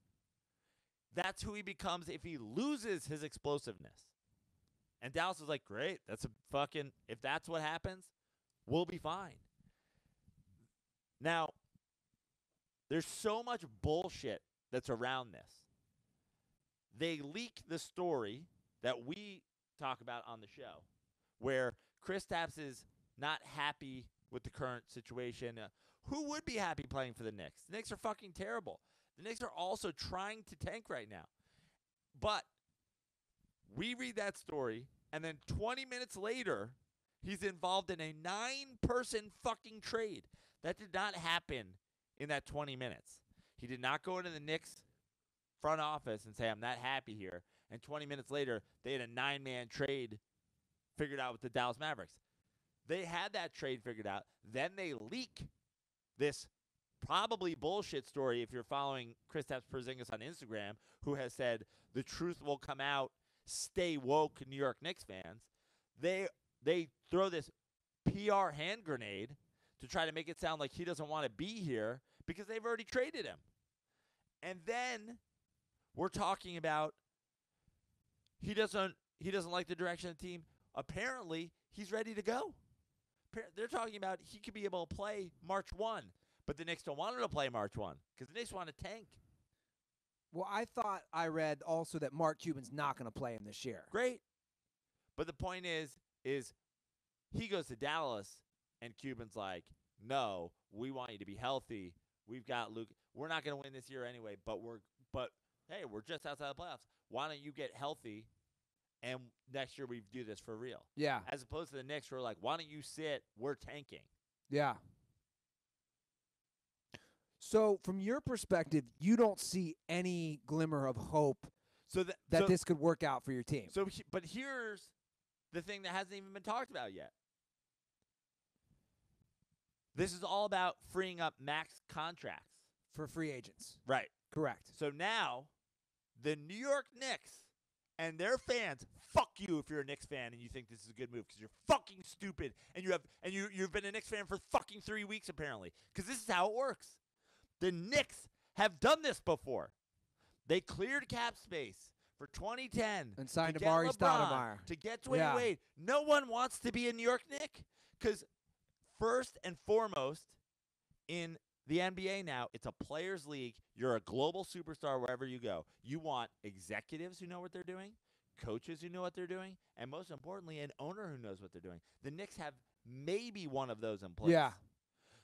That's who he becomes if he loses his explosiveness. And Dallas is like, great, if that's what happens, we'll be fine. Now, there's so much bullshit that's around this. They leak the story that we talk about on the show, where Kristaps is not happy with the current situation. Who would be happy playing for the Knicks? The Knicks are fucking terrible. The Knicks are also trying to tank right now. But we read that story, and then 20 minutes later, he's involved in a 9-person fucking trade. That did not happen in that 20 minutes. He did not go into the Knicks front office and say, I'm not happy here. And 20 minutes later, they had a 9-man trade figured out with the Dallas Mavericks. They had that trade figured out. Then they leak this probably bullshit story, if you're following Kristaps Porzingis on Instagram, who has said the truth will come out, stay woke, New York Knicks fans. They throw this PR hand grenade to try to make it sound like he doesn't want to be here because they've already traded him. And then We're talking about he doesn't like the direction of the team. Apparently, he's ready to go. They're talking about he could be able to play March 1, but the Knicks don't want him to play March 1 because the Knicks want to tank. Well, I thought I read also that Mark Cuban's not going to play him this year. Great. But the point is he goes to Dallas, and Cuban's like, no, we want you to be healthy. We've got Luke. We're not going to win this year anyway, but hey, we're just outside the playoffs. Why don't you get healthy, and next year we do this for real? Yeah. As opposed to the Knicks, who are like, why don't you sit? We're tanking. Yeah. So, from your perspective, you don't see any glimmer of hope that this could work out for your team. But here's the thing that hasn't even been talked about yet. This is all about freeing up max contracts. For free agents. Right. Correct. So now, the New York Knicks and their fans, fuck you if you're a Knicks fan and you think this is a good move because you're fucking stupid and you've been a Knicks fan for fucking 3 weeks apparently because this is how it works. The Knicks have done this before. They cleared cap space for 2010 and signed to Amari get LeBron, Stoudemire to get Dwayne Wade. No one wants to be a New York Knick because first and foremost in the NBA now, it's a players' league. You're a global superstar wherever you go. You want executives who know what they're doing, coaches who know what they're doing, and most importantly, an owner who knows what they're doing. The Knicks have maybe one of those in place. Yeah.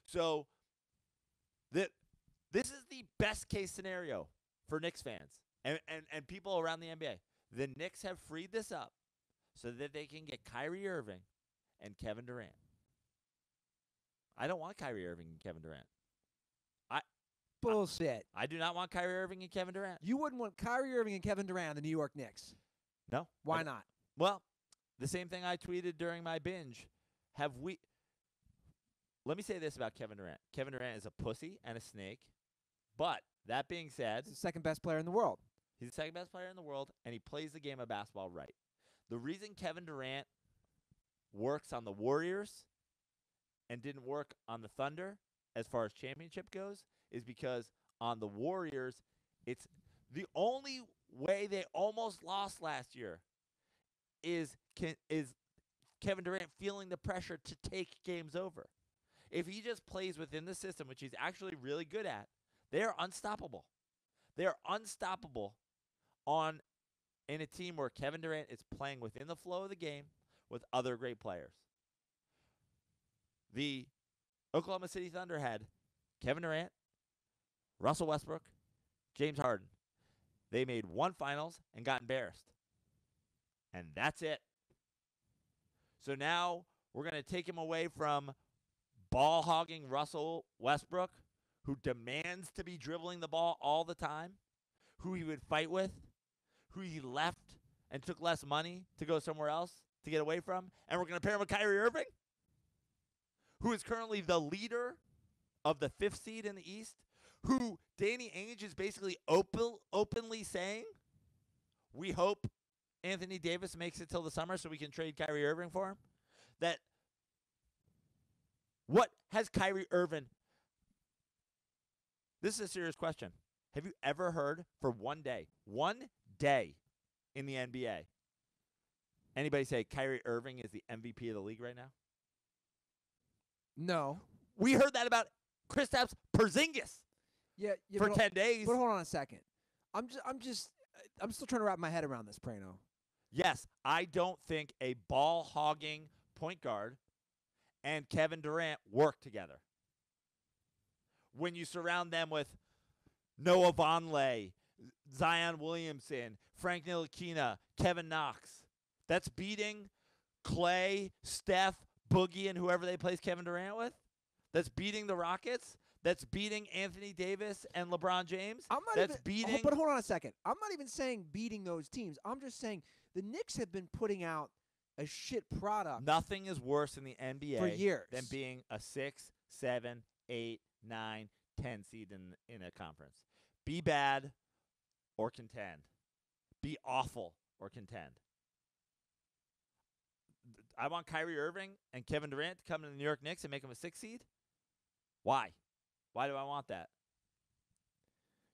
So this is the best case scenario for Knicks fans and people around the NBA. The Knicks have freed this up so that they can get Kyrie Irving and Kevin Durant. I don't want Kyrie Irving and Kevin Durant. Bullshit. I do not want Kyrie Irving and Kevin Durant. You wouldn't want Kyrie Irving and Kevin Durant on the New York Knicks. No. Why not? Well, the same thing I tweeted during my binge. Let me say this about Kevin Durant. Kevin Durant is a pussy and a snake. But that being said, he's the second best player in the world. He's the second best player in the world, and he plays the game of basketball right. The reason Kevin Durant works on the Warriors and didn't work on the Thunder as far as championship goes is because on the Warriors, it's the only way they almost lost last year is Kevin Durant feeling the pressure to take games over. If he just plays within the system, which he's actually really good at, they are unstoppable. They are unstoppable in a team where Kevin Durant is playing within the flow of the game with other great players. The Oklahoma City Thunder had Kevin Durant, Russell Westbrook, James Harden. They made one finals and got embarrassed. And that's it. So now we're going to take him away from ball-hogging Russell Westbrook, who demands to be dribbling the ball all the time, who he would fight with, who he left and took less money to go somewhere else to get away from, and we're going to pair him with Kyrie Irving, who is currently the leader of the 5th seed in the East, who Danny Ainge is basically openly saying, we hope Anthony Davis makes it till the summer so we can trade Kyrie Irving for him. What has Kyrie Irving? This is a serious question. Have you ever heard for one day in the NBA, anybody say Kyrie Irving is the MVP of the league right now? No. We heard that about Kristaps Porzingis. Yeah, for 10 days. But hold on a second. I'm still trying to wrap my head around this, Prano. Yes, I don't think a ball-hogging point guard and Kevin Durant work together. When you surround them with Noah Vonleh, Zion Williamson, Frank Ntilikina, Kevin Knox, that's beating Clay, Steph, Boogie, and whoever they place Kevin Durant with. That's beating the Rockets. That's beating Anthony Davis and LeBron James. But hold on a second. I'm not even saying beating those teams. I'm just saying the Knicks have been putting out a shit product. Nothing is worse in the NBA for years than being a 6, 7, 8, 9, 10 seed in a conference. Be bad or contend. Be awful or contend. I want Kyrie Irving and Kevin Durant to come to the New York Knicks and make them a 6 seed. Why? Why do I want that?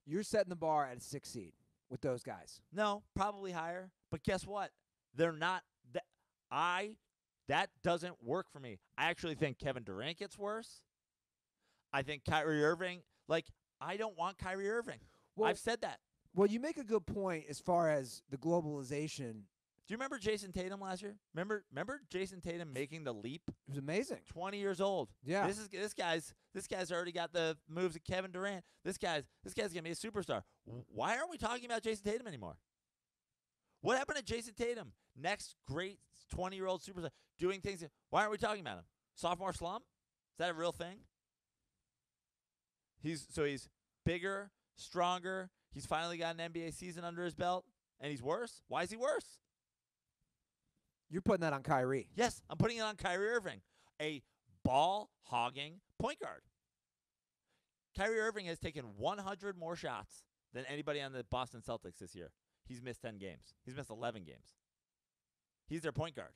You're setting the bar at a 6 seed. with those guys. No, probably higher. But guess what? They're not. That doesn't work for me. I actually think Kevin Durant gets worse. I think Kyrie Irving. I don't want Kyrie Irving. Well, I've said that. Well, you make a good point as far as the globalization. Do you remember Jason Tatum last year? Remember Jason Tatum making the leap? It was amazing. 20 years old. Yeah. This guy's already got the moves of Kevin Durant. This guy's gonna be a superstar. Why aren't we talking about Jason Tatum anymore? What happened to Jason Tatum? Next great 20-year-old superstar doing things. Why aren't we talking about him? Sophomore slump? Is that a real thing? He's bigger, stronger. He's finally got an NBA season under his belt, and he's worse. Why is he worse? You're putting that on Kyrie. Yes, I'm putting it on Kyrie Irving, a ball-hogging point guard. Kyrie Irving has taken 100 more shots than anybody on the Boston Celtics this year. He's missed 10 games. He's missed 11 games. He's their point guard.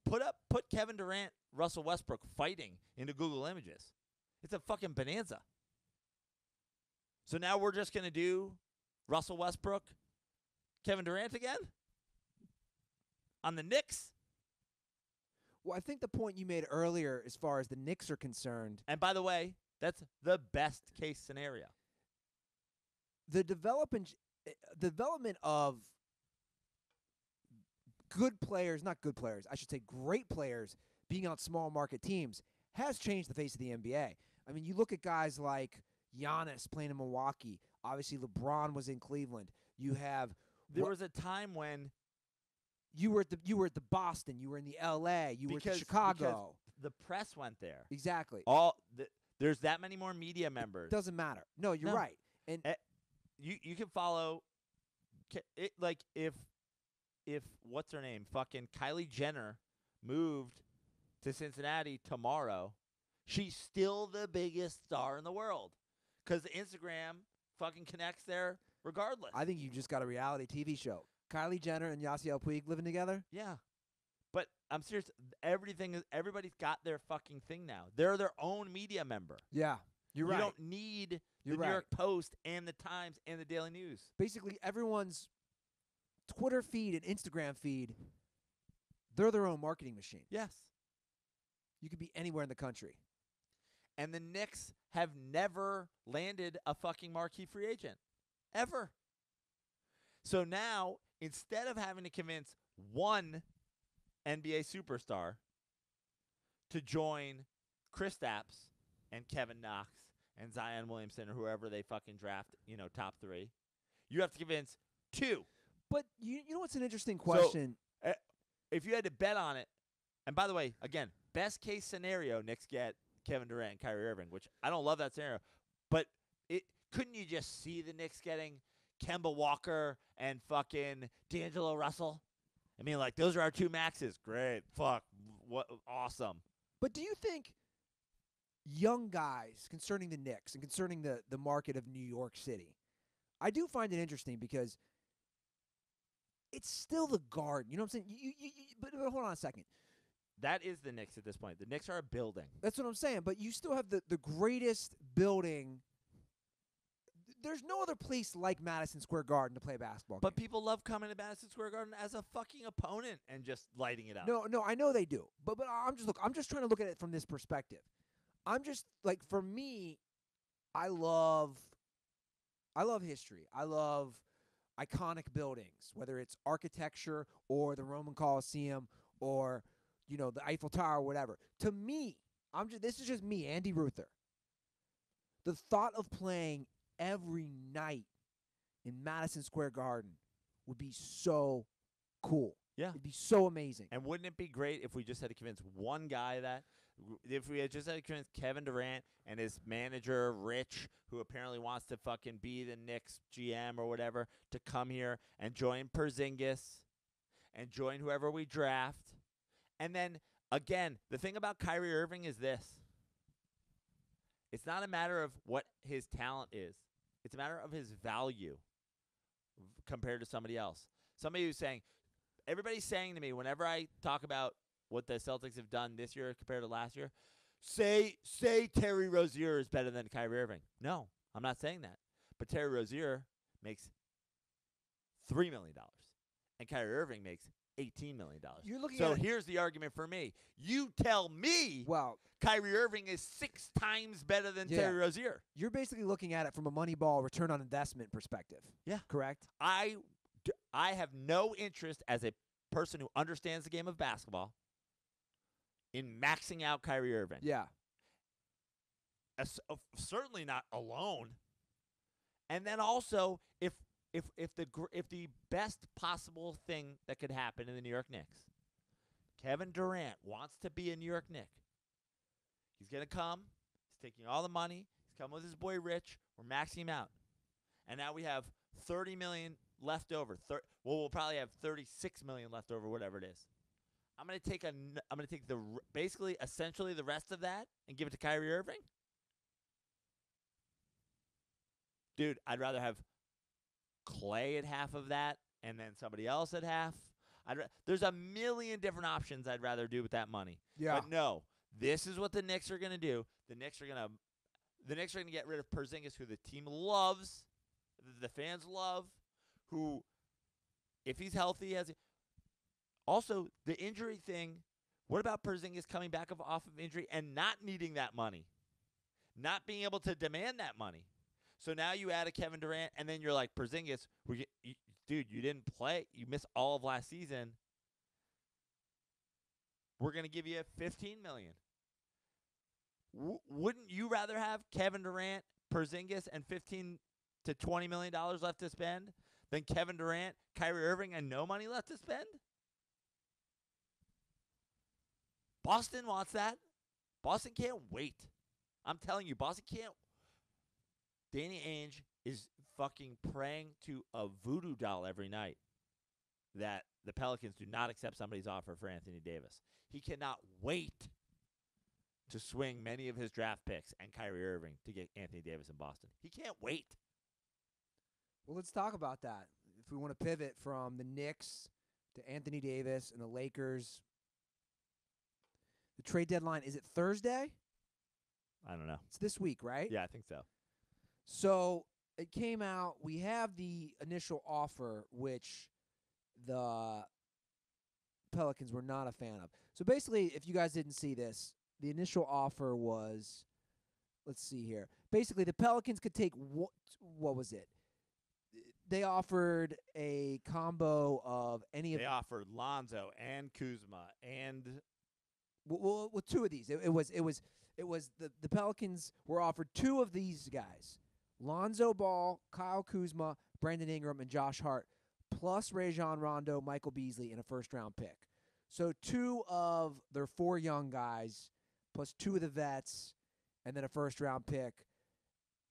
Put Kevin Durant, Russell Westbrook fighting into Google Images. It's a fucking bonanza. So now we're just going to do Russell Westbrook, Kevin Durant again? On the Knicks? Well, I think the point you made earlier as far as the Knicks are concerned. And by the way, that's the best case scenario. The development of good players, not good players, I should say great players being on small market teams has changed the face of the NBA. I mean, you look at guys like Giannis playing in Milwaukee. Obviously, LeBron was in Cleveland. You have There was a time when you were at the Boston, you were in the LA, you were at the Chicago. Because the press went there. Exactly. There's that many more media members. Doesn't matter. No, you're right. And you can follow it, like if what's her name? Fucking Kylie Jenner moved to Cincinnati tomorrow, she's still the biggest star in the world. Because Instagram fucking connects there regardless. I think you just got a reality TV show. Kylie Jenner and Yasiel Puig living together? Yeah. But I'm serious. Everybody's got their fucking thing now. They're their own media member. Yeah, you're right. You don't need the New York Post and the Times and the Daily News. Basically, everyone's Twitter feed and Instagram feed, they're their own marketing machine. Yes. You could be anywhere in the country. And the Knicks have never landed a fucking marquee free agent. Ever. So now, instead of having to convince one NBA superstar to join Kristaps and Kevin Knox and Zion Williamson or whoever they fucking draft, top three, you have to convince two. But you know what's an interesting question? So, if you had to bet on it, and by the way, again, best case scenario, Knicks get Kevin Durant and Kyrie Irving, which I don't love that scenario, but couldn't you just see the Knicks getting Kemba Walker and fucking D'Angelo Russell? I mean, like, those are our two maxes. Great. Fuck. What awesome. But do you think young guys, concerning the Knicks and concerning the market of New York City, I do find it interesting because it's still the Garden. You know what I'm saying? But hold on a second. That is the Knicks at this point. The Knicks are a building. That's what I'm saying. But you still have the greatest building. There's no other place like Madison Square Garden to play a basketball But game. people love coming to Madison Square Garden as a fucking opponent and just lighting it up. No, I know they do. But I'm just trying to look at it from this perspective. I'm just like, for me, I love history. I love iconic buildings, whether it's architecture or the Roman Colosseum or the Eiffel Tower or whatever. To me, this is just me, Andy Ruther. The thought of playing every night in Madison Square Garden would be so cool. Yeah. It'd be so amazing. And wouldn't it be great if we just had to convince one guy that? If we had just had to convince Kevin Durant and his manager, Rich, who apparently wants to fucking be the Knicks GM or whatever, to come here and join Porzingis and join whoever we draft. And then, again, the thing about Kyrie Irving is this. It's not a matter of what his talent is. It's a matter of his value compared to somebody else. Somebody who's saying, everybody's saying to me, whenever I talk about what the Celtics have done this year compared to last year, say Terry Rozier is better than Kyrie Irving. No, I'm not saying that. But Terry Rozier makes $3 million, and Kyrie Irving makes $18 million. You're looking So at here's the argument for me. You tell me well, Kyrie Irving is 6 times better than Yeah. Terry Rozier. you're basically looking at it from a Moneyball return on investment perspective. Yeah. Correct? I have no interest as a person who understands the game of basketball in maxing out Kyrie Irving. Yeah. Certainly not alone. And then also, if the best possible thing that could happen in the New York Knicks, Kevin Durant wants to be a New York Knick. He's gonna come. He's taking all the money. He's coming with his boy Rich. We're maxing him out, and now we have $30 million left over. We'll probably have $36 million left over, whatever it is. I'm gonna take essentially the rest of that and give it to Kyrie Irving. Dude, I'd rather have Clay at half of that and then somebody else at half. There's a million different options I'd rather do with that money. Yeah. But no, this is what the Knicks are going to do. The Knicks are going to get rid of Porzingis, who the team loves, the fans love, who, if he's healthy, has. Also, the injury thing. What about Porzingis coming back off of injury and not needing that money, not being able to demand that money? So now you add a Kevin Durant, and then you're like, Porzingis, dude, you didn't play. You missed all of last season. We're going to give you $15 million. Wouldn't you rather have Kevin Durant, Porzingis, and $15 to $20 million left to spend than Kevin Durant, Kyrie Irving, and no money left to spend? Boston wants that. Boston can't wait. I'm telling you, Boston can't. Danny Ainge is fucking praying to a voodoo doll every night that the Pelicans do not accept somebody's offer for Anthony Davis. He cannot wait to swing many of his draft picks and Kyrie Irving to get Anthony Davis in Boston. He can't wait. Well, let's talk about that. If we want to pivot from the Knicks to Anthony Davis and the Lakers, the trade deadline, is it Thursday? I don't know. It's this week, right? Yeah, I think so. So it came out. We have the initial offer, which the Pelicans were not a fan of. So basically, if you guys didn't see this, the initial offer was, let's see here. Basically, the Pelicans could take, what was it? They offered a combo of any of. They offered Lonzo and Kuzma and. Well, two of these. It was the Pelicans were offered two of these guys. Lonzo Ball, Kyle Kuzma, Brandon Ingram, and Josh Hart, plus Rajon Rondo, Michael Beasley, and a first-round pick. So 2 of their 4 young guys, plus 2 of the vets, and then a first-round pick.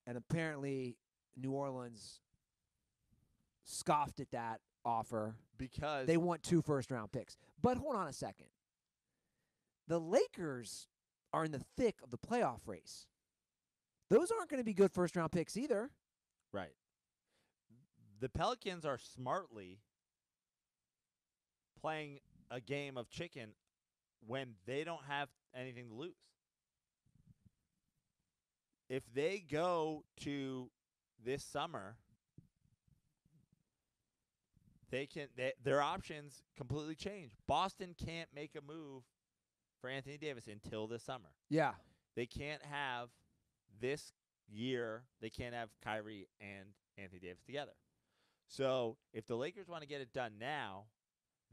And apparently New Orleans scoffed at that offer because they want 2 first-round picks. But hold on a second. The Lakers are in the thick of the playoff race. Those aren't going to be good first-round picks either. Right. The Pelicans are smartly playing a game of chicken when they don't have anything to lose. If they go to this summer, their options completely change. Boston can't make a move for Anthony Davis until this summer. Yeah. They can't have this year, they can't have Kyrie and Anthony Davis together. So if the Lakers want to get it done now,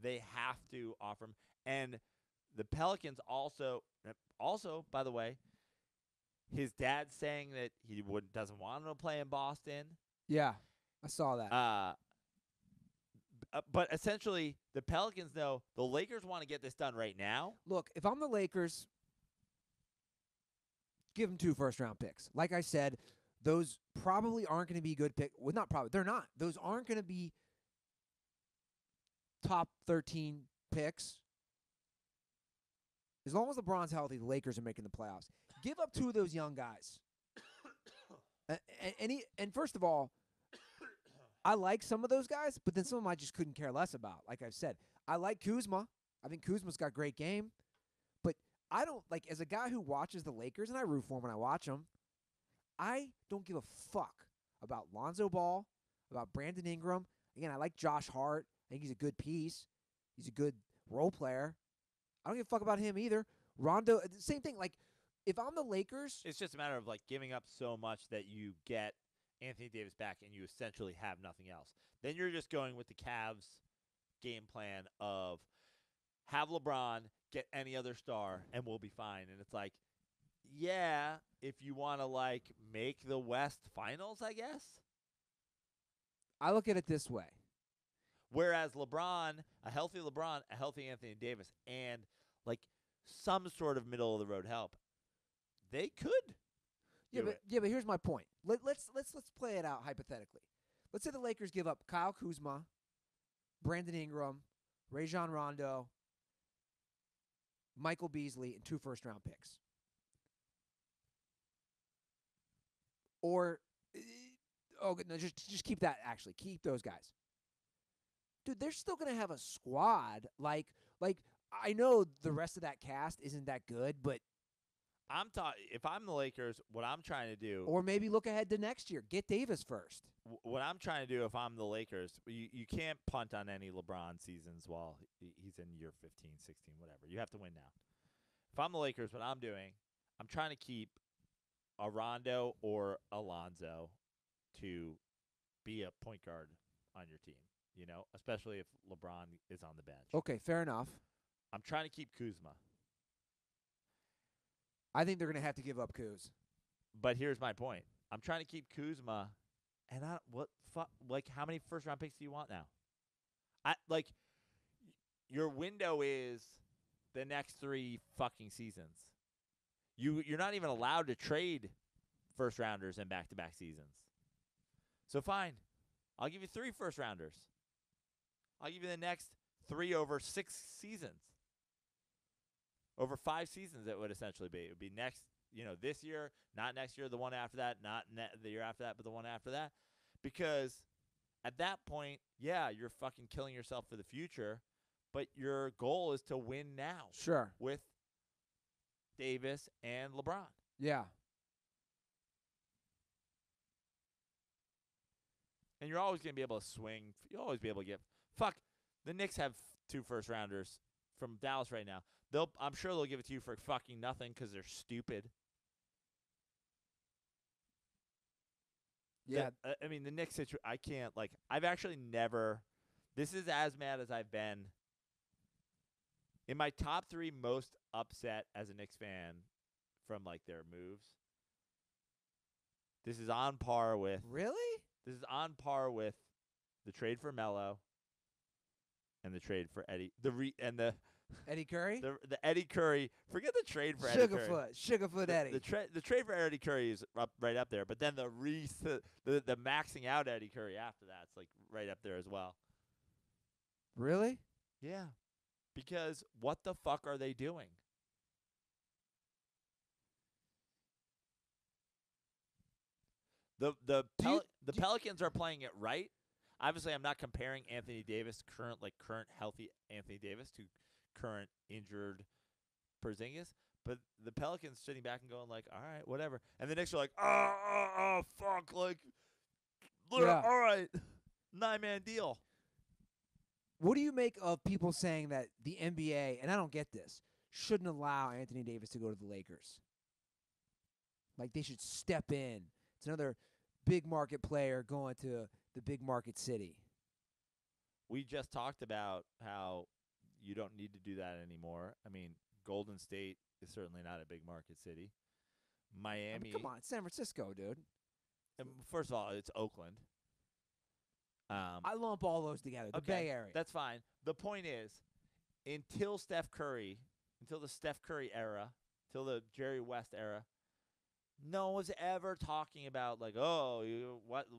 they have to offer him. And the Pelicans also, by the way, his dad's saying that he doesn't want him to play in Boston. Yeah, I saw that. But essentially, the Pelicans know the Lakers want to get this done right now. Look, if I'm the Lakers, give them 2 first-round picks. Like I said, those probably aren't going to be good picks. Well, not probably. They're not. Those aren't going to be top 13 picks. As long as LeBron's healthy, the Lakers are making the playoffs. Give up 2 of those young guys. And first of all, I like some of those guys, but then some of them I just couldn't care less about. Like I've said, I like Kuzma. I think Kuzma's got a great game. But I don't, like, as a guy who watches the Lakers, and I root for them when I watch them, I don't give a fuck about Lonzo Ball, about Brandon Ingram. Again, I like Josh Hart. I think he's a good piece. He's a good role player. I don't give a fuck about him either. Rondo, same thing. Like, if I'm the Lakers, It's just a matter of like giving up so much that you get Anthony Davis back and you essentially have nothing else. Then you're just going with the Cavs game plan of have LeBron get any other star and we'll be fine. And it's like, yeah, if you want to like make the West Finals, I guess. I look at it this way. Whereas LeBron, a healthy Anthony Davis, and like some sort of middle of the road help, they could. But here's my point. Let's play it out hypothetically. Let's say the Lakers give up Kyle Kuzma, Brandon Ingram, Rajon Rondo, Michael Beasley, and 2 first-round picks. Or, no, just keep that. Actually, keep those guys. Dude, they're still gonna have a squad. Like I know the rest of that cast isn't that good, but if I'm the Lakers, what I'm trying to do, or maybe look ahead to next year. Get Davis first. What I'm trying to do, if I'm the Lakers, you can't punt on any LeBron seasons while he's in year 15, 16, whatever. You have to win now. If I'm the Lakers, what I'm doing, I'm trying to keep a Rondo or Alonzo to be a point guard on your team, especially if LeBron is on the bench. Okay, fair enough. I'm trying to keep Kuzma. I think they're going to have to give up Kuz. But here's my point. I'm trying to keep Kuzma, and how many first-round picks do you want now? Your window is the next 3 fucking seasons. You're not even allowed to trade first-rounders in back-to-back seasons. So fine, I'll give you 3 first-rounders. I'll give you the next 3 over 6 seasons. Over 5 seasons, it would essentially be. It would be next, this year, not next year, the one after that, not the year after that, but the one after that. Because at that point, yeah, you're fucking killing yourself for the future, but your goal is to win now. Sure. With Davis and LeBron. Yeah. And you're always going to be able to swing. You'll always be able to get. Fuck, the Knicks have 2 first-rounders from Dallas right now. I'm sure they'll give it to you for fucking nothing because they're stupid. Yeah. The Knicks situation, I can't, I've actually never, this is as mad as I've been. In my top 3 most upset as a Knicks fan from, their moves, this is on par with. Really? This is on par with the trade for Melo and the trade for Eddie. Eddie Curry? The Eddie Curry. Forget the trade for Eddie Curry. Sugarfoot Eddie. The trade for Eddie Curry is right up there. But then the maxing out Eddie Curry after that's right up there as well. Really? Yeah. Because what the fuck are they doing? The Pelicans are playing it right. Obviously, I'm not comparing Anthony Davis, current healthy Anthony Davis, to current injured Porzingis, but the Pelicans sitting back and going all right, whatever, and the Knicks are fuck, all right, 9-man deal. What do you make of people saying that the NBA, and I don't get this, shouldn't allow Anthony Davis to go to the Lakers? They should step in. It's another big market player going to the big market city. We just talked about how you don't need to do that anymore. Golden State is certainly not a big market city. Miami. Come on, it's San Francisco, dude. First of all, it's Oakland. I lump all those together. The Bay Area. That's fine. The point is, until the Steph Curry era, till the Jerry West era, no one was ever talking about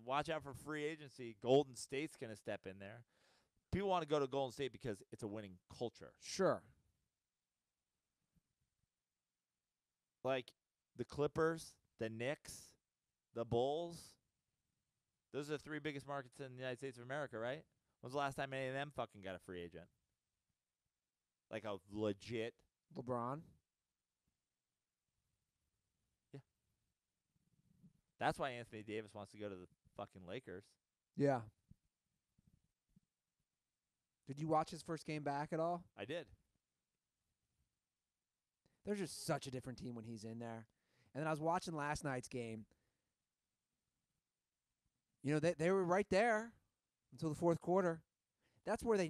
watch out for free agency. Golden State's going to step in there. People want to go to Golden State because it's a winning culture. Sure. The Clippers, the Knicks, the Bulls, those are the 3 biggest markets in the United States of America, right? When's the last time any of them fucking got a free agent? A legit LeBron. Yeah. That's why Anthony Davis wants to go to the fucking Lakers. Yeah. Did you watch his first game back at all? I did. They're just such a different team when he's in there. And then I was watching last night's game. You know, they were right there until the fourth quarter. That's where you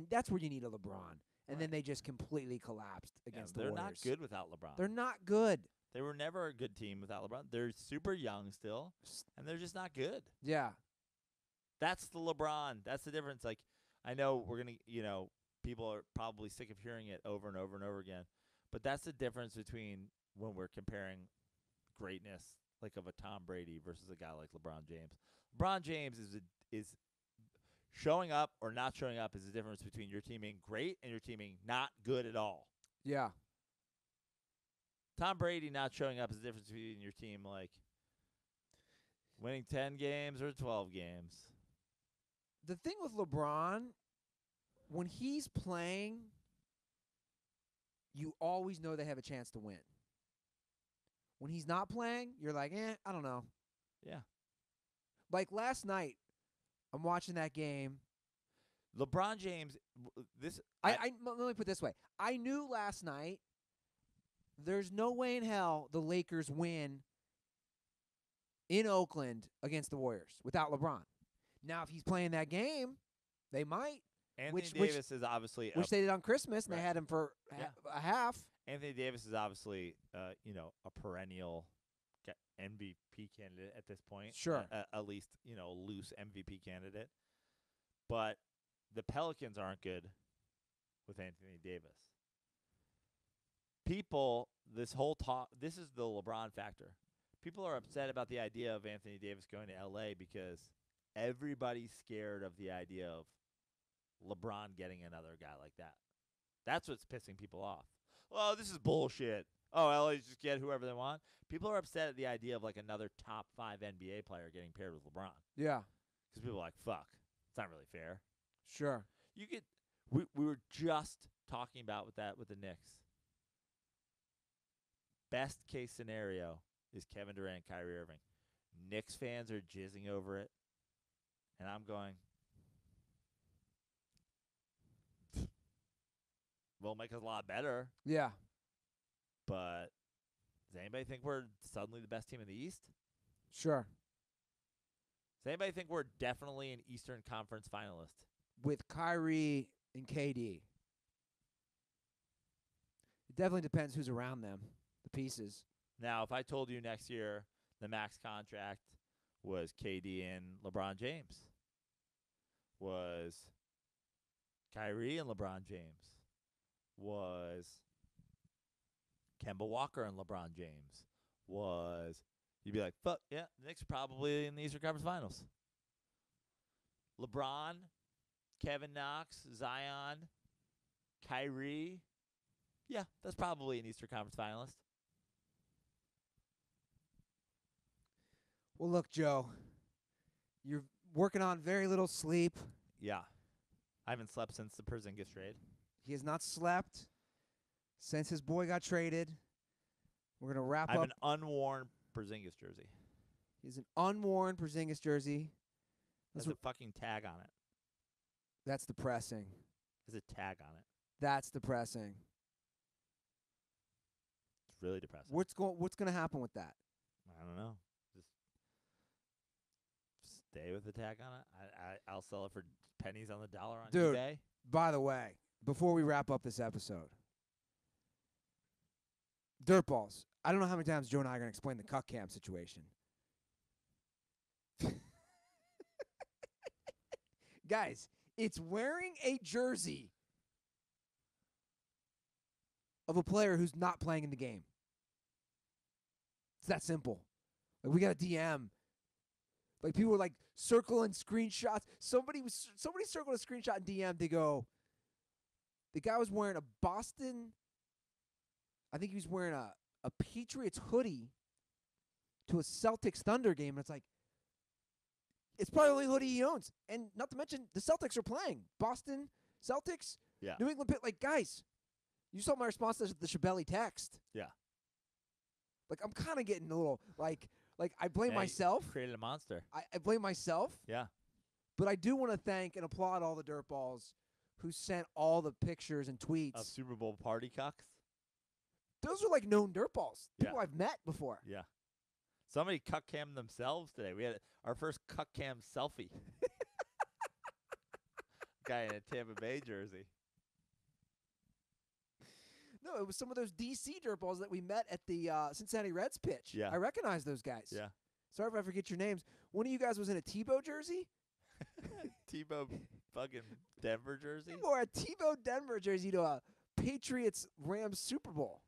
need a LeBron. And then they just completely collapsed against the Warriors. They're not good without LeBron. They're not good. They were never a good team without LeBron. They're super young still, and they're just not good. Yeah. That's the LeBron. That's the difference. Like, I know we're going to, people are probably sick of hearing it over and over and over again, but that's the difference between when we're comparing greatness, like of a Tom Brady versus a guy like LeBron James. LeBron James is showing up or not showing up is the difference between your team being great and your team being not good at all. Yeah. Tom Brady not showing up is the difference between your team, like, winning 10 games or 12 games. The thing with LeBron, when he's playing, you always know they have a chance to win. When he's not playing, you're like, I don't know. Yeah. Like last night, I'm watching that game. LeBron James, let me put it this way. I knew last night there's no way in hell the Lakers win in Oakland against the Warriors without LeBron. Now, if he's playing that game, they might. Anthony Davis is obviously which they did on Christmas, and right. they had him for a half. Anthony Davis is obviously, a perennial MVP candidate at this point. Sure. At least, loose MVP candidate. But the Pelicans aren't good with Anthony Davis. People, this whole talk, this is the LeBron factor. People are upset about the idea of Anthony Davis going to L.A. because everybody's scared of the idea of LeBron getting another guy like that. That's what's pissing people off. Well, this is bullshit. Oh, LA just get whoever they want. People are upset at the idea of like another top 5 NBA player getting paired with LeBron. Yeah. Because people are like, fuck, it's not really fair. Sure. We were just talking about with the Knicks. Best case scenario is Kevin Durant, Kyrie Irving. Knicks fans are jizzing over it. And I'm going, will make us a lot better. Yeah. But does anybody think we're suddenly the best team in the East? Sure. Does anybody think we're definitely an Eastern Conference finalist? With Kyrie and KD. It definitely depends who's around them, the pieces. Now, if I told you next year the max contract was KD and LeBron James, was Kyrie and LeBron James, was Kemba Walker and LeBron James, you'd be like, fuck, yeah, the Knicks are probably in the Eastern Conference Finals. LeBron, Kevin Knox, Zion, Kyrie, yeah, that's probably an Eastern Conference finalist. Well, look, Joe, you're working on very little sleep. Yeah. I haven't slept since the Porzingis trade. He has not slept since his boy got traded. We're going to wrap I have up. an unworn Porzingis jersey. He's an unworn Porzingis jersey. There's a fucking tag on it. That's depressing. There's a tag on it. That's depressing. It's really depressing. What's going to happen with that? I don't know. Just stay with the tag on it. I'll sell it for pennies on the dollar on Dude, eBay. By the way, before we wrap up this episode, Dirtballs, I don't know how many times Joe and I are going to explain the cuck cam situation. Guys, it's wearing a jersey of a player who's not playing in the game. It's that simple. Like, we got a DM. Like, people were like circling screenshots. Somebody circled a screenshot in DM. They go, the guy was wearing a Boston, I think he was wearing a Patriots hoodie to a Celtics Thunder game. And it's like, it's probably the only hoodie he owns. And not to mention, the Celtics are playing. Boston Celtics, yeah. New England, like, guys, you saw my response to the Shabelli text. Yeah. Like, I'm kind of getting a little, like, Like, I blame Yeah, you myself. created a monster. I blame myself. Yeah. But I do want to thank and applaud all the dirtballs who sent all the pictures and tweets. Of Super Bowl party cucks. Those are like known dirtballs. Yeah. People I've met before. Yeah. Somebody cuck cammed themselves today. We had our first cuck cam selfie. Guy in a Tampa Bay jersey. No, it was some of those DC dirtballs that we met at the Cincinnati Reds pitch. Yeah. I recognize those guys. Yeah. Sorry if I forget your names. One of you guys was in a Tebow jersey? Tebow fucking Denver jersey. You wore a Tebow Denver jersey to a Patriots-Rams Super Bowl.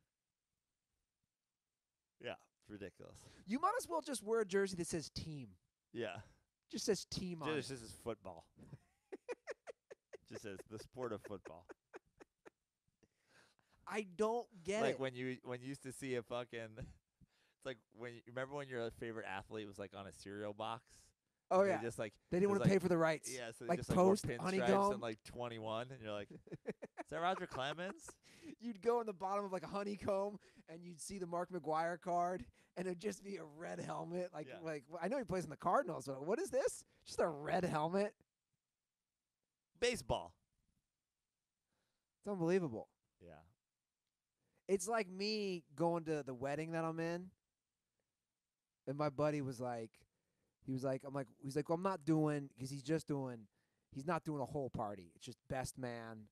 Yeah, it's ridiculous. You might as well just wear a jersey that says team. Yeah. Just says team on it. This is football. Just says the sport of football. I don't get Like it. when you used to see a fucking it's like when you remember when your favorite athlete was like on a cereal box? Oh, And yeah. They just like They didn't want to pay for the rights. yeah, so they like just Post, like wore pinstripes honeycomb. and like 21 and you're like, is that Roger Clemens? You'd go in the bottom of like a honeycomb and you'd see the Mark McGuire card and it'd just be a red helmet. Like, Yeah. like I know he plays in the Cardinals, but what is this? Just a red helmet? Baseball. It's unbelievable. Yeah. It's like me going to the wedding that I'm in, and my buddy was like, he's like, well, I'm not doing, because he's not doing a whole party. It's just best man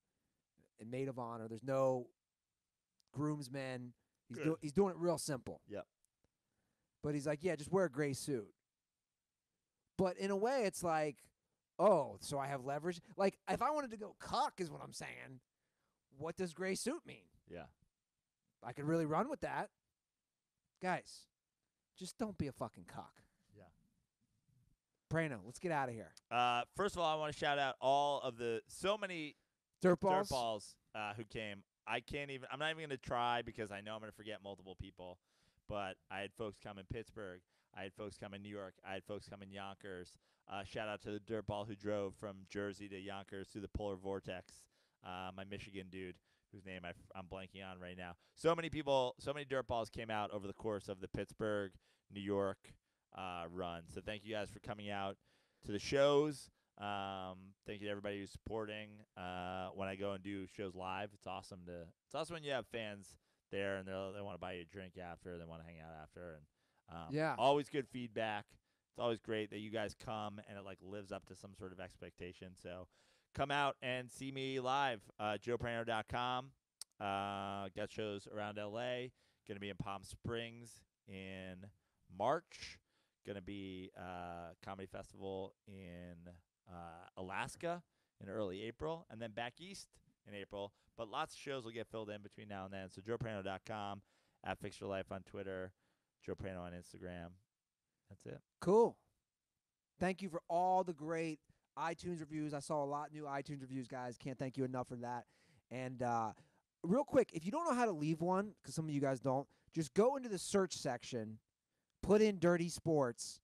and maid of honor. There's no groomsmen. Good. He's doing it real simple. Yep. But he's like, yeah, just wear a gray suit. But in a way, it's like, oh, so I have leverage. Like, if I wanted to go cuck is what I'm saying, what does gray suit mean? Yeah. I could really run with that. Guys, just don't be a fucking cock. Yeah. Prano, let's get out of here. First of all, I want to shout out all of the so many Dirtballs. dirtballs who came. I'm not even going to try because I know I'm going to forget multiple people. But I had folks come in Pittsburgh. I had folks come in New York. I had folks come in Yonkers. Shout out to the dirtball who drove from Jersey to Yonkers through the polar vortex. My Michigan dude, whose name I'm blanking on right now. So many people, so many dirtballs came out over the course of the Pittsburgh, New York run. So thank you guys for coming out to the shows. Thank you to everybody who's supporting. When I go and do shows live, it's awesome when you have fans there and they want to buy you a drink after, they want to hang out after, and Yeah. always good feedback. It's always great that you guys come and it like lives up to some sort of expectation. So come out and see me live. JoePrano.com. Got shows around LA. Gonna be in Palm Springs in March. Gonna be comedy festival in Alaska in early April, and then back east in April. But lots of shows will get filled in between now and then. So JoePrano.com, at Fix Your Life on Twitter, Joe Prano on Instagram. That's it. Cool. Thank you for all the great iTunes reviews. I saw a lot of new iTunes reviews, guys. Can't thank you enough for that. And real quick, if you don't know how to leave one, because some of you guys don't, just go into the search section, put in Dirty Sports,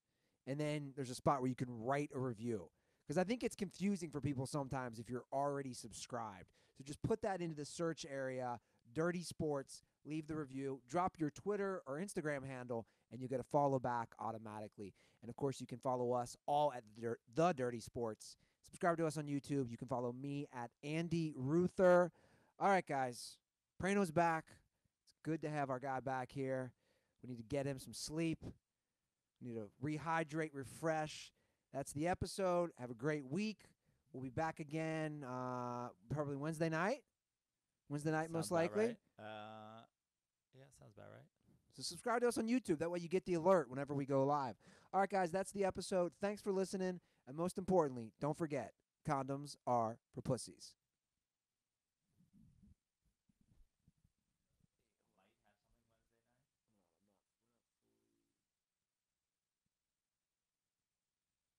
and then there's a spot where you can write a review. Because I think it's confusing for people sometimes if you're already subscribed. So just put that into the search area, Dirty Sports, leave the review, drop your Twitter or Instagram handle, and you get a follow back automatically. And, of course, you can follow us all at The Dirty Sports. Subscribe to us on YouTube. You can follow me at Andy Ruther. All right, guys. Prano's back. It's good to have our guy back here. We need to get him some sleep. We need to rehydrate, refresh. That's the episode. Have a great week. We'll be back again probably Wednesday night. Wednesday night, Sounds most about likely. right. Yeah, sounds about right. So subscribe to us on YouTube. That way you get the alert whenever we go live. All right, guys, that's the episode. Thanks for listening. And most importantly, don't forget, condoms are for pussies.